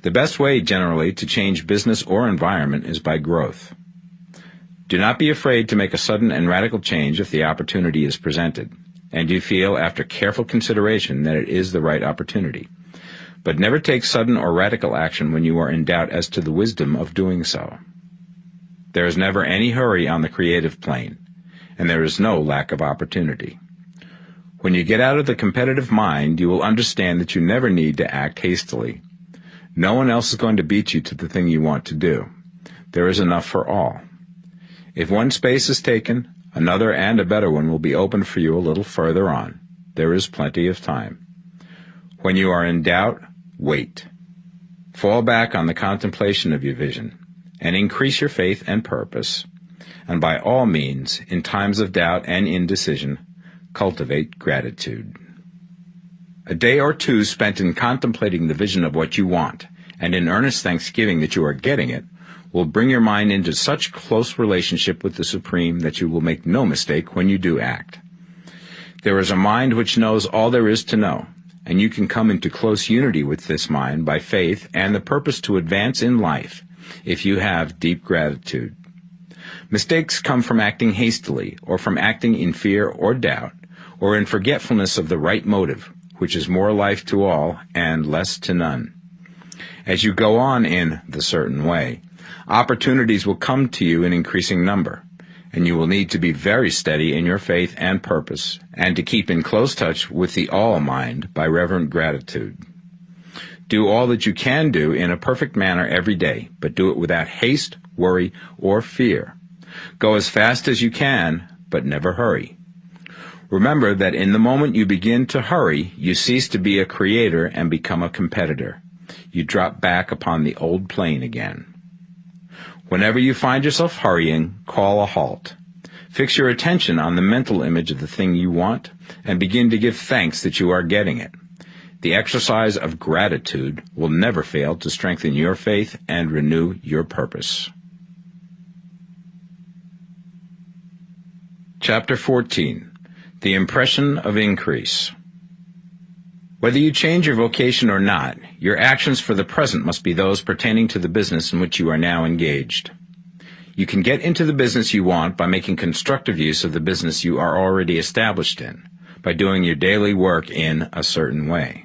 Speaker 1: The best way, generally, to change business or environment is by growth. Do not be afraid to make a sudden and radical change if the opportunity is presented, and you feel after careful consideration that it is the right opportunity. But never take sudden or radical action when you are in doubt as to the wisdom of doing so. There is never any hurry on the creative plane, and there is no lack of opportunity. When you get out of the competitive mind, you will understand that you never need to act hastily. No one else is going to beat you to the thing you want to do. There is enough for all. If one space is taken, another and a better one will be opened for you a little further on. There is plenty of time. When you are in doubt, wait. Fall back on the contemplation of your vision, and increase your faith and purpose. And by all means, in times of doubt and indecision, cultivate gratitude. A day or two spent in contemplating the vision of what you want, and in earnest thanksgiving that you are getting it, will bring your mind into such close relationship with the Supreme that you will make no mistake when you do act. There is a mind which knows all there is to know, and you can come into close unity with this mind by faith and the purpose to advance in life if you have deep gratitude. Mistakes come from acting hastily, or from acting in fear or doubt, or in forgetfulness of the right motive, which is more life to all and less to none. As you go on in the certain way, opportunities will come to you in increasing number, and you will need to be very steady in your faith and purpose, and to keep in close touch with the all-mind by reverent gratitude. Do all that you can do in a perfect manner every day, but do it without haste, worry, or fear. Go as fast as you can, but never hurry. Remember that in the moment you begin to hurry, you cease to be a creator and become a competitor. You drop back upon the old plane again. Whenever you find yourself hurrying, call a halt. Fix your attention on the mental image of the thing you want, and begin to give thanks that you are getting it. The exercise of gratitude will never fail to strengthen your faith and renew your purpose. Chapter 14. The Impression of Increase. Whether you change your vocation or not, your actions for the present must be those pertaining to the business in which you are now engaged. You can get into the business you want by making constructive use of the business you are already established in, by doing your daily work in a certain way.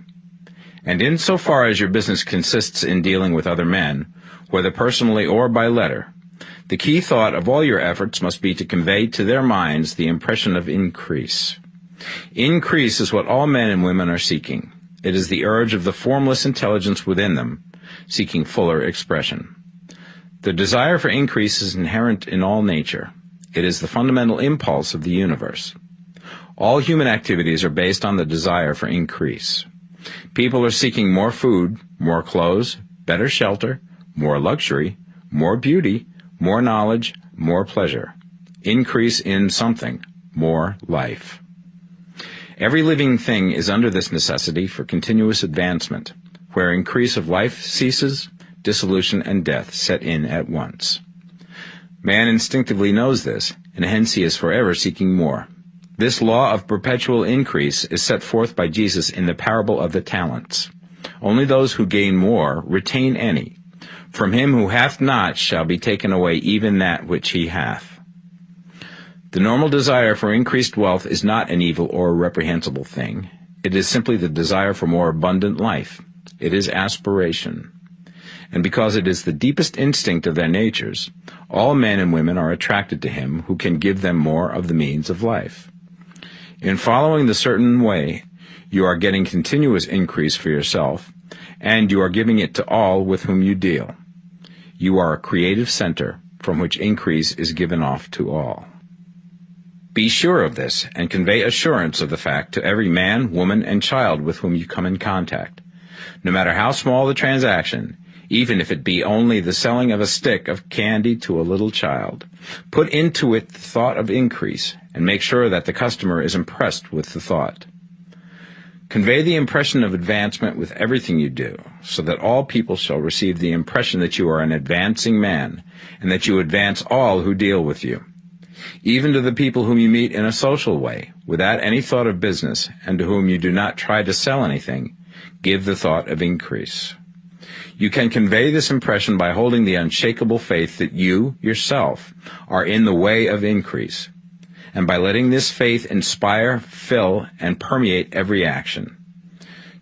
Speaker 1: And insofar as your business consists in dealing with other men, whether personally or by letter, the key thought of all your efforts must be to convey to their minds the impression of increase. Increase is what all men and women are seeking. It is the urge of the formless intelligence within them, seeking fuller expression. The desire for increase is inherent in all nature. It is the fundamental impulse of the universe. All human activities are based on the desire for increase. People are seeking more food, more clothes, better shelter, more luxury, more beauty, more knowledge, more pleasure. Increase in something, more life. Every living thing is under this necessity for continuous advancement. Where increase of life ceases, dissolution and death set in at once. Man instinctively knows this, and hence he is forever seeking more. This law of perpetual increase is set forth by Jesus in the parable of the talents. Only those who gain more retain any. From him who hath not shall be taken away even that which he hath. The normal desire for increased wealth is not an evil or a reprehensible thing. It is simply the desire for more abundant life. It is aspiration. And because it is the deepest instinct of their natures, all men and women are attracted to him who can give them more of the means of life. In following the certain way, you are getting continuous increase for yourself, and you are giving it to all with whom you deal. You are a creative center from which increase is given off to all. Be sure of this, and convey assurance of the fact to every man, woman, and child with whom you come in contact. No matter how small the transaction, even if it be only the selling of a stick of candy to a little child, put into it the thought of increase, and make sure that the customer is impressed with the thought. Convey the impression of advancement with everything you do, so that all people shall receive the impression that you are an advancing man, and that you advance all who deal with you. Even to the people whom you meet in a social way, without any thought of business, and to whom you do not try to sell anything, give the thought of increase. You can convey this impression by holding the unshakable faith that you, yourself, are in the way of increase, and by letting this faith inspire, fill, and permeate every action.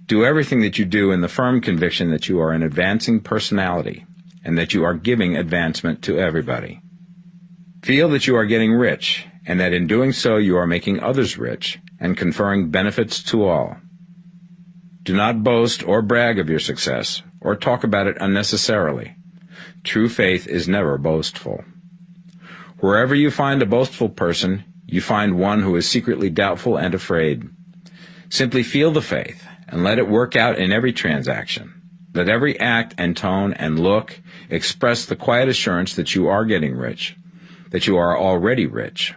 Speaker 1: Do everything that you do in the firm conviction that you are an advancing personality, and that you are giving advancement to everybody. Feel that you are getting rich, and that in doing so you are making others rich, and conferring benefits to all. Do not boast or brag of your success, or talk about it unnecessarily. True faith is never boastful. Wherever you find a boastful person, you find one who is secretly doubtful and afraid. Simply feel the faith, and let it work out in every transaction. Let every act and tone and look express the quiet assurance that you are getting rich, that you are already rich.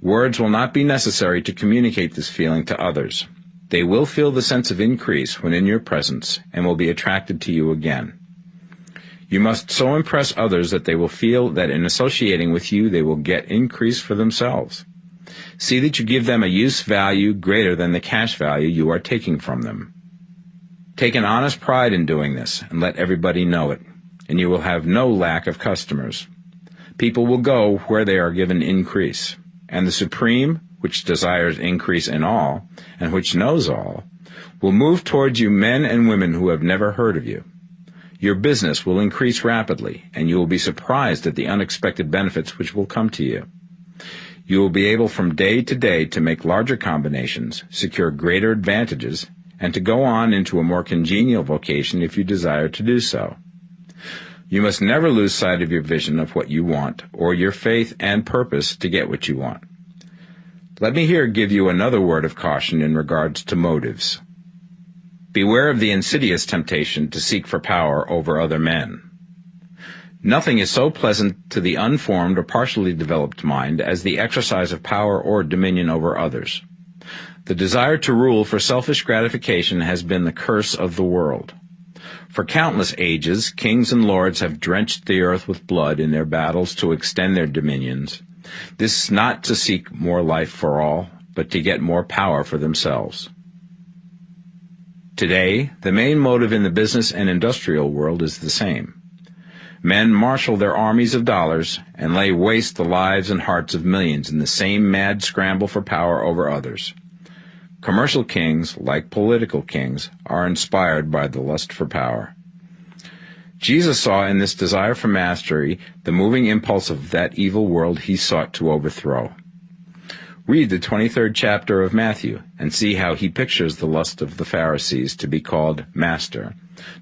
Speaker 1: Words will not be necessary to communicate this feeling to others. They will feel the sense of increase when in your presence, and will be attracted to you again. You must so impress others that they will feel that in associating with you they will get increase for themselves. See that you give them a use value greater than the cash value you are taking from them. Take an honest pride in doing this, and let everybody know it, and you will have no lack of customers. People will go where they are given increase, and the Supreme, which desires increase in all, and which knows all, will move towards you men and women who have never heard of you. Your business will increase rapidly, and you will be surprised at the unexpected benefits which will come to you. You will be able from day to day to make larger combinations, secure greater advantages, and to go on into a more congenial vocation if you desire to do so. You must never lose sight of your vision of what you want, or your faith and purpose to get what you want. Let me here give you another word of caution in regards to motives. Beware of the insidious temptation to seek for power over other men. Nothing is so pleasant to the unformed or partially developed mind as the exercise of power or dominion over others. The desire to rule for selfish gratification has been the curse of the world. For countless ages, kings and lords have drenched the earth with blood in their battles to extend their dominions. This is not to seek more life for all, but to get more power for themselves. Today, the main motive in the business and industrial world is the same. Men marshal their armies of dollars and lay waste the lives and hearts of millions in the same mad scramble for power over others. Commercial kings, like political kings, are inspired by the lust for power. Jesus saw in this desire for mastery the moving impulse of that evil world he sought to overthrow. Read the 23rd chapter of Matthew and see how he pictures the lust of the Pharisees to be called master,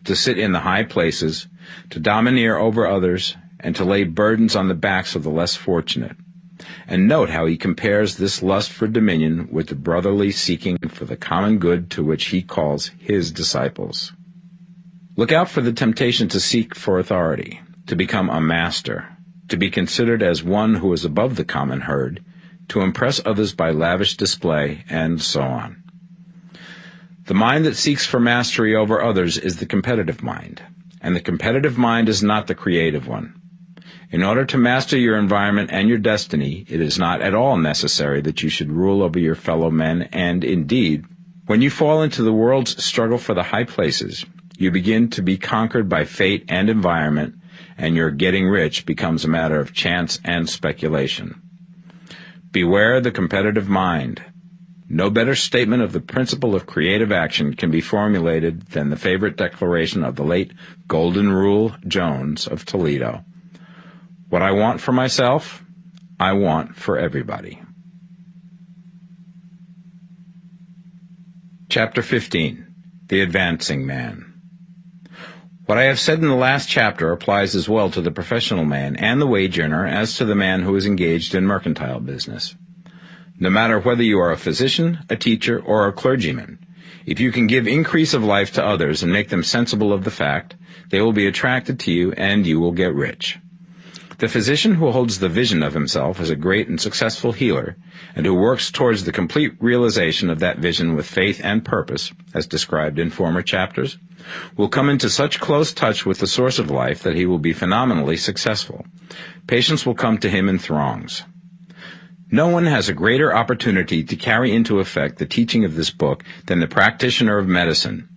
Speaker 1: to sit in the high places, to domineer over others, and to lay burdens on the backs of the less fortunate. And note how he compares this lust for dominion with the brotherly seeking for the common good to which he calls his disciples. Look out for the temptation to seek for authority, to become a master, to be considered as one who is above the common herd, to impress others by lavish display, and so on. The mind that seeks for mastery over others is the competitive mind, and the competitive mind is not the creative one. In order to master your environment and your destiny, it is not at all necessary that you should rule over your fellow men, and indeed, when you fall into the world's struggle for the high places, you begin to be conquered by fate and environment, and your getting rich becomes a matter of chance and speculation. Beware the competitive mind. No better statement of the principle of creative action can be formulated than the favorite declaration of the late Golden Rule Jones of Toledo. What I want for myself, I want for everybody. Chapter 15. The Advancing Man. What I have said in the last chapter applies as well to the professional man and the wage earner as to the man who is engaged in mercantile business. No matter whether you are a physician, a teacher, or a clergyman, if you can give increase of life to others and make them sensible of the fact, they will be attracted to you and you will get rich. The physician who holds the vision of himself as a great and successful healer, and who works towards the complete realization of that vision with faith and purpose, as described in former chapters, will come into such close touch with the source of life that he will be phenomenally successful. Patients will come to him in throngs. No one has a greater opportunity to carry into effect the teaching of this book than the practitioner of medicine.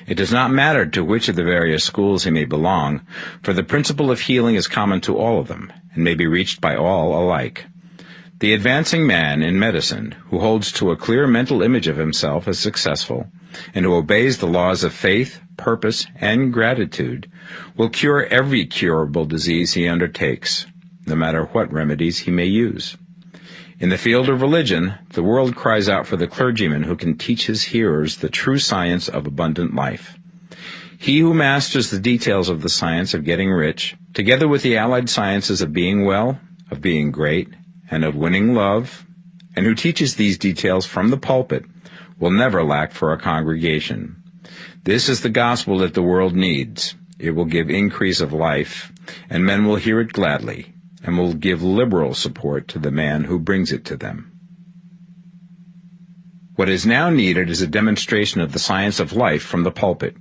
Speaker 1: It does not matter to which of the various schools he may belong, for the principle of healing is common to all of them, and may be reached by all alike. The advancing man in medicine, who holds to a clear mental image of himself as successful, and who obeys the laws of faith, purpose, and gratitude, will cure every curable disease he undertakes, no matter what remedies he may use. In the field of religion, the world cries out for the clergyman who can teach his hearers the true science of abundant life. He who masters the details of the science of getting rich, together with the allied sciences of being well, of being great, and of winning love, and who teaches these details from the pulpit, will never lack for a congregation. This is the gospel that the world needs. It will give increase of life, and men will hear it gladly, and will give liberal support to the man who brings it to them. What is now needed is a demonstration of the science of life from the pulpit.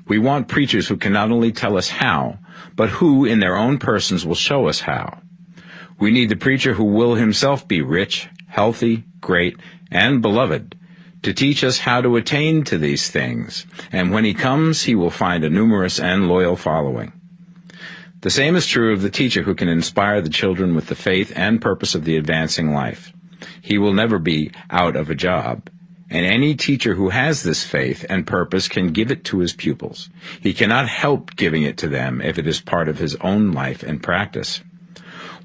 Speaker 1: We want preachers who can not only tell us how, but who, in their own persons, will show us how. We need the preacher who will himself be rich, healthy, great, and beloved, to teach us how to attain to these things, and when he comes, he will find a numerous and loyal following. The same is true of the teacher who can inspire the children with the faith and purpose of the advancing life. He will never be out of a job. And any teacher who has this faith and purpose can give it to his pupils. He cannot help giving it to them if it is part of his own life and practice.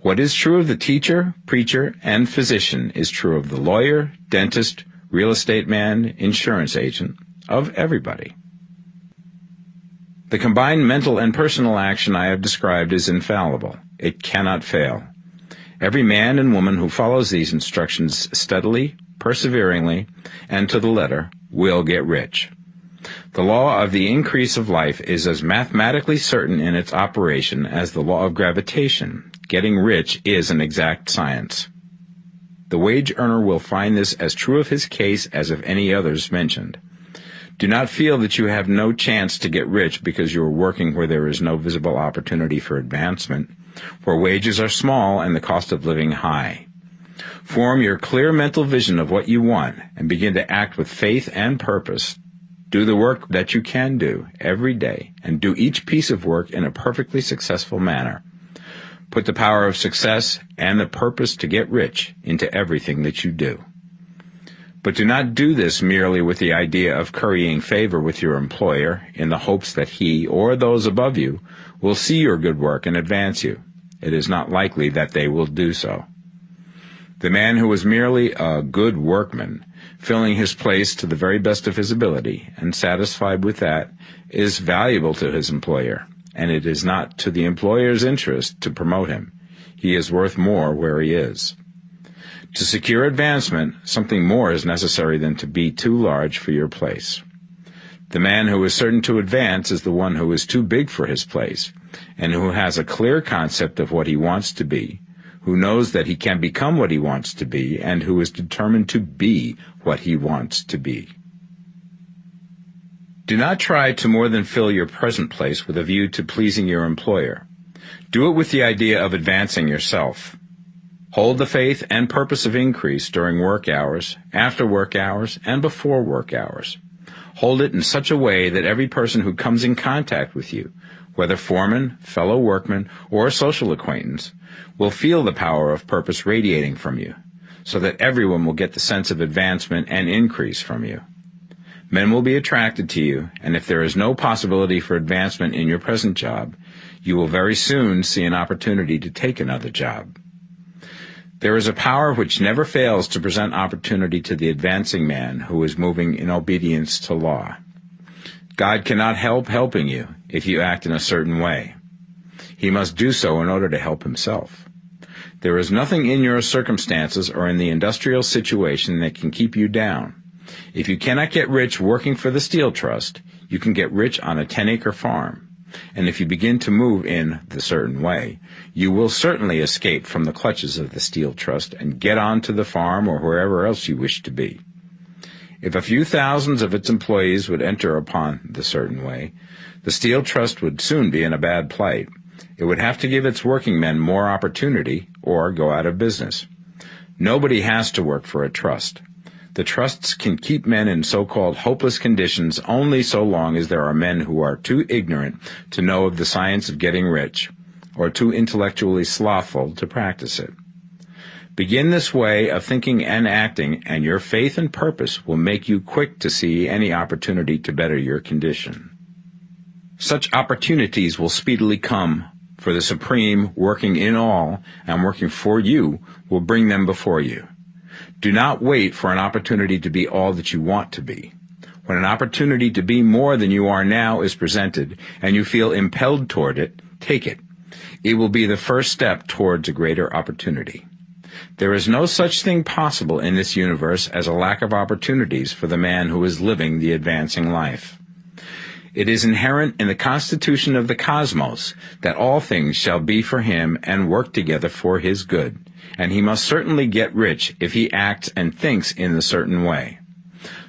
Speaker 1: What is true of the teacher, preacher, and physician is true of the lawyer, dentist, real estate man, insurance agent, of everybody. The combined mental and personal action I have described is infallible. It cannot fail. Every man and woman who follows these instructions steadily, perseveringly, and to the letter will get rich. The law of the increase of life is as mathematically certain in its operation as the law of gravitation. Getting rich is an exact science. The wage earner will find this as true of his case as of any others mentioned. Do not feel that you have no chance to get rich because you are working where there is no visible opportunity for advancement, where wages are small and the cost of living high. Form your clear mental vision of what you want and begin to act with faith and purpose. Do the work that you can do every day and do each piece of work in a perfectly successful manner. Put the power of success and the purpose to get rich into everything that you do. But do not do this merely with the idea of currying favor with your employer in the hopes that he or those above you will see your good work and advance you. It is not likely that they will do so. The man who is merely a good workman, filling his place to the very best of his ability and satisfied with that, is valuable to his employer, and it is not to the employer's interest to promote him. He is worth more where he is. To secure advancement, something more is necessary than to be too large for your place. The man who is certain to advance is the one who is too big for his place, and who has a clear concept of what he wants to be, who knows that he can become what he wants to be, and who is determined to be what he wants to be. Do not try to more than fill your present place with a view to pleasing your employer. Do it with the idea of advancing yourself. Hold the faith and purpose of increase during work hours, after work hours, and before work hours. Hold it in such a way that every person who comes in contact with you, whether foreman, fellow workman, or social acquaintance, will feel the power of purpose radiating from you, so that everyone will get the sense of advancement and increase from you. Men will be attracted to you, and if there is no possibility for advancement in your present job, you will very soon see an opportunity to take another job. There is a power which never fails to present opportunity to the advancing man who is moving in obedience to law. God cannot help helping you if you act in a certain way. He must do so in order to help himself. There is nothing in your circumstances or in the industrial situation that can keep you down. If you cannot get rich working for the Steel Trust, you can get rich on a 10-acre farm. And if you begin to move in the certain way, you will certainly escape from the clutches of the Steel Trust and get on to the farm or wherever else you wish to be. If a few thousands of its employees would enter upon the certain way, the Steel Trust would soon be in a bad plight. It would have to give its working men more opportunity or go out of business. Nobody has to work for a trust. The trusts can keep men in so-called hopeless conditions only so long as there are men who are too ignorant to know of the science of getting rich, or too intellectually slothful to practice it. Begin this way of thinking and acting, and your faith and purpose will make you quick to see any opportunity to better your condition. Such opportunities will speedily come, for the Supreme, working in all and working for you, will bring them before you. Do not wait for an opportunity to be all that you want to be. When an opportunity to be more than you are now is presented, and you feel impelled toward it, take it. It will be the first step towards a greater opportunity. There is no such thing possible in this universe as a lack of opportunities for the man who is living the advancing life. It is inherent in the constitution of the cosmos that all things shall be for him and work together for his good, and he must certainly get rich if he acts and thinks in the certain way.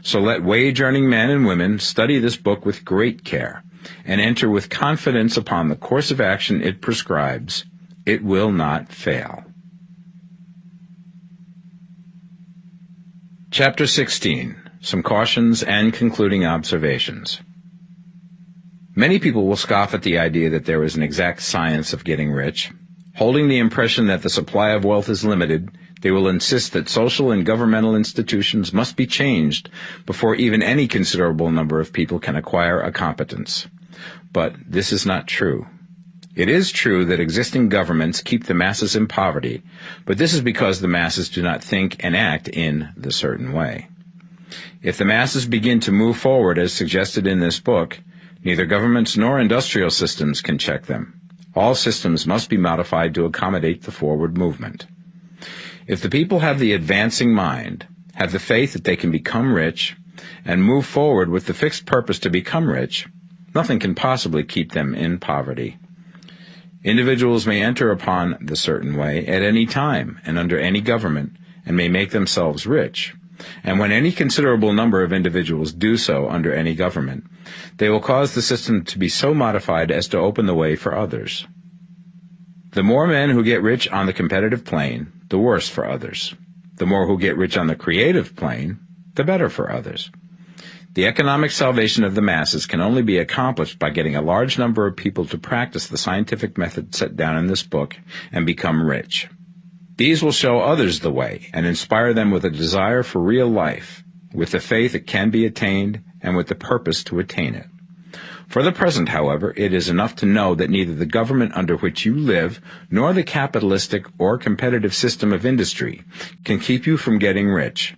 Speaker 1: So let wage-earning men and women study this book with great care, and enter with confidence upon the course of action it prescribes. It will not fail. Chapter 16. Some Cautions and Concluding Observations. Many people will scoff at the idea that there is an exact science of getting rich. Holding the impression that the supply of wealth is limited, they will insist that social and governmental institutions must be changed before even any considerable number of people can acquire a competence. But this is not true. It is true that existing governments keep the masses in poverty, but this is because the masses do not think and act in the certain way. If the masses begin to move forward as suggested in this book, neither governments nor industrial systems can check them. All systems must be modified to accommodate the forward movement. If the people have the advancing mind, have the faith that they can become rich, and move forward with the fixed purpose to become rich, nothing can possibly keep them in poverty. Individuals may enter upon the certain way at any time and under any government, and may make themselves rich. And when any considerable number of individuals do so under any government, they will cause the system to be so modified as to open the way for others. The more men who get rich on the competitive plane, the worse for others. The more who get rich on the creative plane, the better for others. The economic salvation of the masses can only be accomplished by getting a large number of people to practice the scientific method set down in this book and become rich. These will show others the way and inspire them with a desire for real life, with the faith it can be attained, and with the purpose to attain it. For the present, however, it is enough to know that neither the government under which you live nor the capitalistic or competitive system of industry can keep you from getting rich.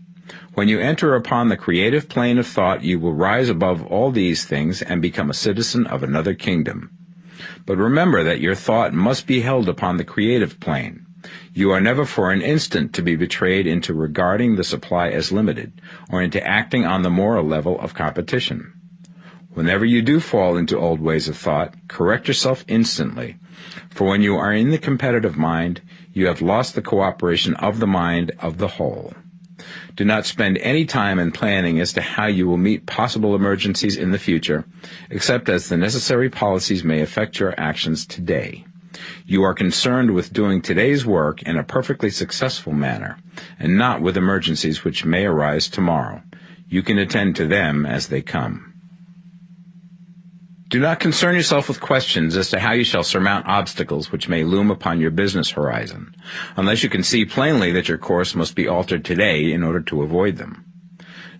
Speaker 1: When you enter upon the creative plane of thought, you will rise above all these things and become a citizen of another kingdom. But remember that your thought must be held upon the creative plane. You are never for an instant to be betrayed into regarding the supply as limited, or into acting on the moral level of competition. Whenever you do fall into old ways of thought, correct yourself instantly, for when you are in the competitive mind, you have lost the cooperation of the mind of the whole. Do not spend any time in planning as to how you will meet possible emergencies in the future, except as the necessary policies may affect your actions today. You are concerned with doing today's work in a perfectly successful manner, and not with emergencies which may arise tomorrow. You can attend to them as they come. Do not concern yourself with questions as to how you shall surmount obstacles which may loom upon your business horizon, unless you can see plainly that your course must be altered today in order to avoid them.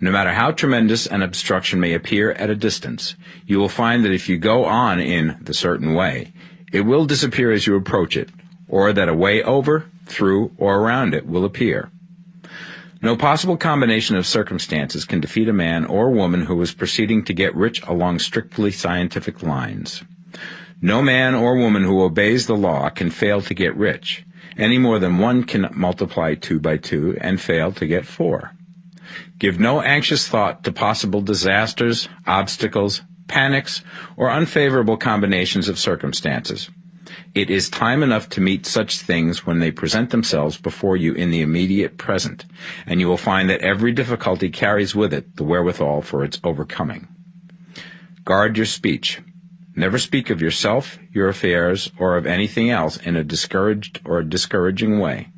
Speaker 1: No matter how tremendous an obstruction may appear at a distance, you will find that if you go on in the certain way, it will disappear as you approach it, or that a way over, through, or around it will appear. No possible combination of circumstances can defeat a man or woman who is proceeding to get rich along strictly scientific lines. No man or woman who obeys the law can fail to get rich, any more than one can multiply 2 by 2 and fail to get 4. Give no anxious thought to possible disasters, obstacles, panics, or unfavorable combinations of circumstances. It is time enough to meet such things when they present themselves before you in the immediate present, and you will find that every difficulty carries with it the wherewithal for its overcoming. Guard your speech. Never speak of yourself, your affairs, or of anything else in a discouraged or discouraging way.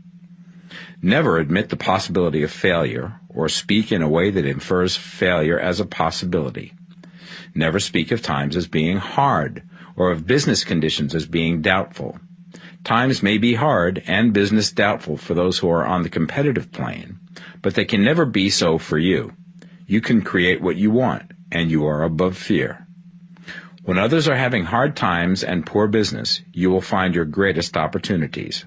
Speaker 1: Never admit the possibility of failure, or speak in a way that infers failure as a possibility. Never speak of times as being hard, or of business conditions as being doubtful. Times may be hard and business doubtful for those who are on the competitive plane, but they can never be so for you. You can create what you want, and you are above fear. When others are having hard times and poor business, you will find your greatest opportunities.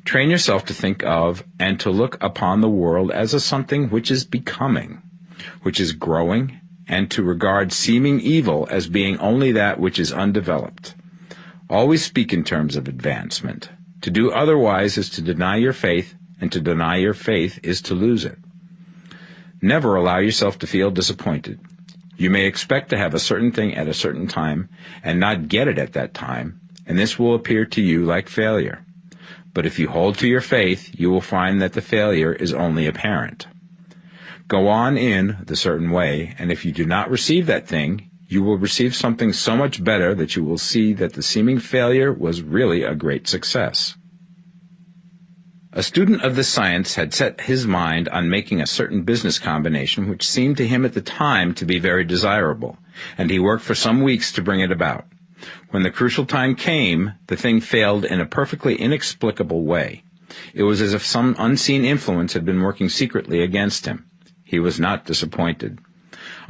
Speaker 1: Train yourself to think of and to look upon the world as a something which is becoming, which is growing, and to regard seeming evil as being only that which is undeveloped. Always speak in terms of advancement. To do otherwise is to deny your faith, and to deny your faith is to lose it. Never allow yourself to feel disappointed. You may expect to have a certain thing at a certain time and not get it at that time, and this will appear to you like failure. But if you hold to your faith, you will find that the failure is only apparent. Go on in the certain way, and if you do not receive that thing, you will receive something so much better that you will see that the seeming failure was really a great success. A student of this science had set his mind on making a certain business combination which seemed to him at the time to be very desirable, and he worked for some weeks to bring it about. When the crucial time came, the thing failed in a perfectly inexplicable way. It was as if some unseen influence had been working secretly against him. He was not disappointed.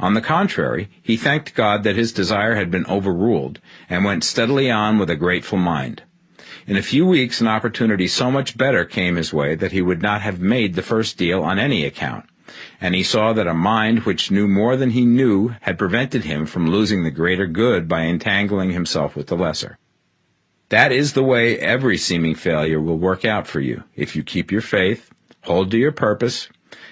Speaker 1: On the contrary, he thanked God that his desire had been overruled, and went steadily on with a grateful mind. In a few weeks, an opportunity so much better came his way that he would not have made the first deal on any account, and he saw that a mind which knew more than he knew had prevented him from losing the greater good by entangling himself with the lesser. That is the way every seeming failure will work out for you, if you keep your faith, hold to your purpose,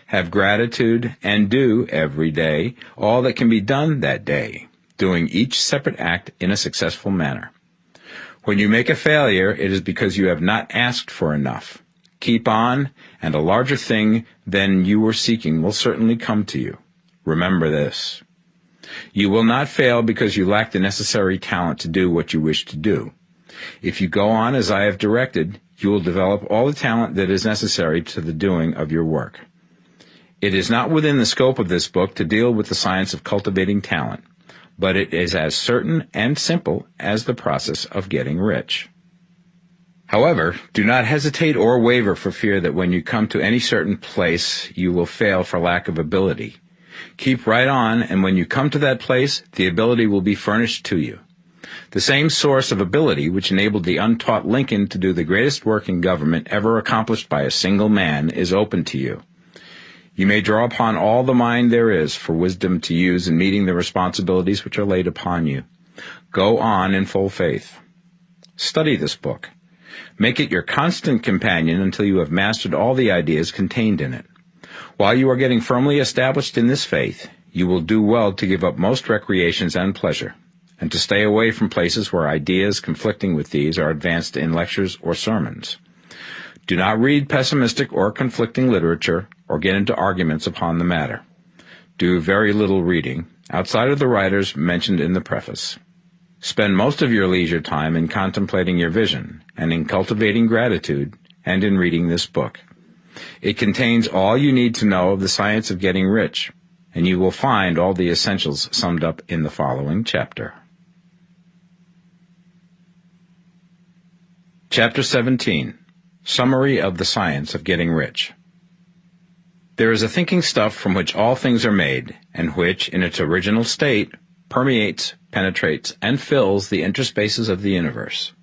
Speaker 1: have gratitude, and do, every day, all that can be done that day, doing each separate act in a successful manner. When you make a failure, it is because you have not asked for enough. Keep on, and a larger thing than you were seeking will certainly come to you. Remember this. You will not fail because you lack the necessary talent to do what you wish to do. If you go on as I have directed, you will develop all the talent that is necessary to the doing of your work. It is not within the scope of this book to deal with the science of cultivating talent, but it is as certain and simple as the process of getting rich. However, do not hesitate or waver for fear that when you come to any certain place, you will fail for lack of ability. Keep right on, and when you come to that place, the ability will be furnished to you. The same source of ability which enabled the untaught Lincoln to do the greatest work in government ever accomplished by a single man is open to you. You may draw upon all the mind there is for wisdom to use in meeting the responsibilities which are laid upon you. Go on in full faith. Study this book. Make it your constant companion until you have mastered all the ideas contained in it. While you are getting firmly established in this faith, you will do well to give up most recreations and pleasure, and to stay away from places where ideas conflicting with these are advanced in lectures or sermons. Do not read pessimistic or conflicting literature, or get into arguments upon the matter. Do very little reading, outside of the writers mentioned in the preface. Spend most of your leisure time in contemplating your vision, and in cultivating gratitude, and in reading this book. It contains all you need to know of the science of getting rich, and you will find all the essentials summed up in the following chapter. Chapter 17. Summary of the Science of Getting Rich. There is a thinking stuff from which all things are made, and which, in its original state, permeates, penetrates, and fills the interspaces of the universe.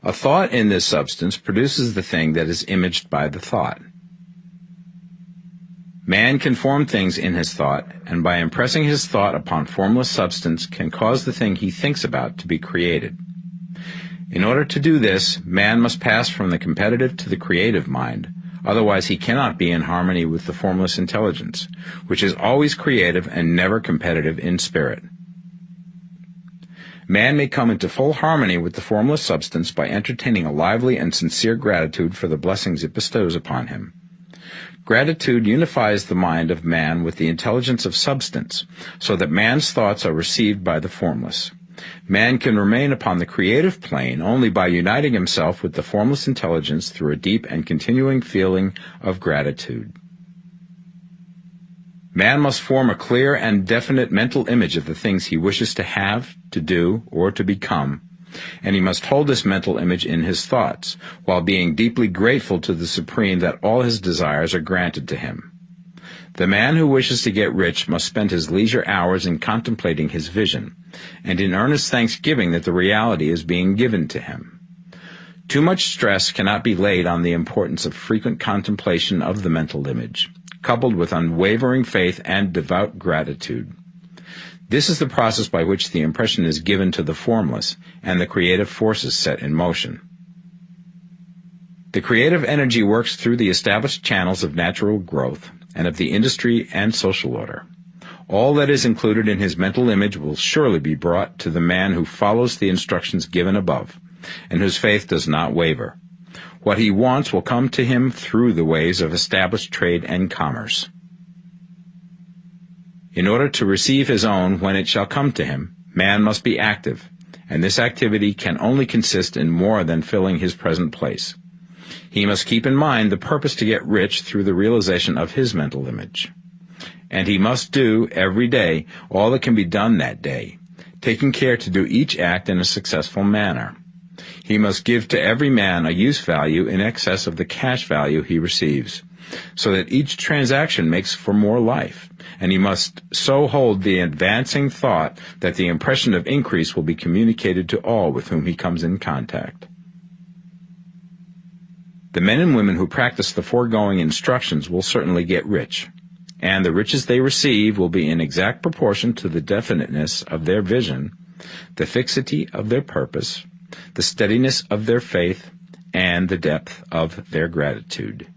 Speaker 1: A thought in this substance produces the thing that is imaged by the thought. Man can form things in his thought, and by impressing his thought upon formless substance can cause the thing he thinks about to be created. In order to do this, man must pass from the competitive to the creative mind, otherwise he cannot be in harmony with the formless intelligence, which is always creative and never competitive in spirit. Man may come into full harmony with the formless substance by entertaining a lively and sincere gratitude for the blessings it bestows upon him. Gratitude unifies the mind of man with the intelligence of substance, so that man's thoughts are received by the formless. Man can remain upon the creative plane only by uniting himself with the formless intelligence through a deep and continuing feeling of gratitude. Man must form a clear and definite mental image of the things he wishes to have, to do, or to become, and he must hold this mental image in his thoughts, while being deeply grateful to the Supreme that all his desires are granted to him. The man who wishes to get rich must spend his leisure hours in contemplating his vision, and in earnest thanksgiving that the reality is being given to him. Too much stress cannot be laid on the importance of frequent contemplation of the mental image, coupled with unwavering faith and devout gratitude. This is the process by which the impression is given to the formless, and the creative forces set in motion. The creative energy works through the established channels of natural growth, and of the industry and social order. All that is included in his mental image will surely be brought to the man who follows the instructions given above, and whose faith does not waver. What he wants will come to him through the ways of established trade and commerce. In order to receive his own when it shall come to him, man must be active, and this activity can only consist in more than filling his present place. He must keep in mind the purpose to get rich through the realization of his mental image. And he must do, every day, all that can be done that day, taking care to do each act in a successful manner. He must give to every man a use value in excess of the cash value he receives, so that each transaction makes for more life, and he must so hold the advancing thought that the impression of increase will be communicated to all with whom he comes in contact. The men and women who practice the foregoing instructions will certainly get rich, and the riches they receive will be in exact proportion to the definiteness of their vision, the fixity of their purpose, the steadiness of their faith, and the depth of their gratitude.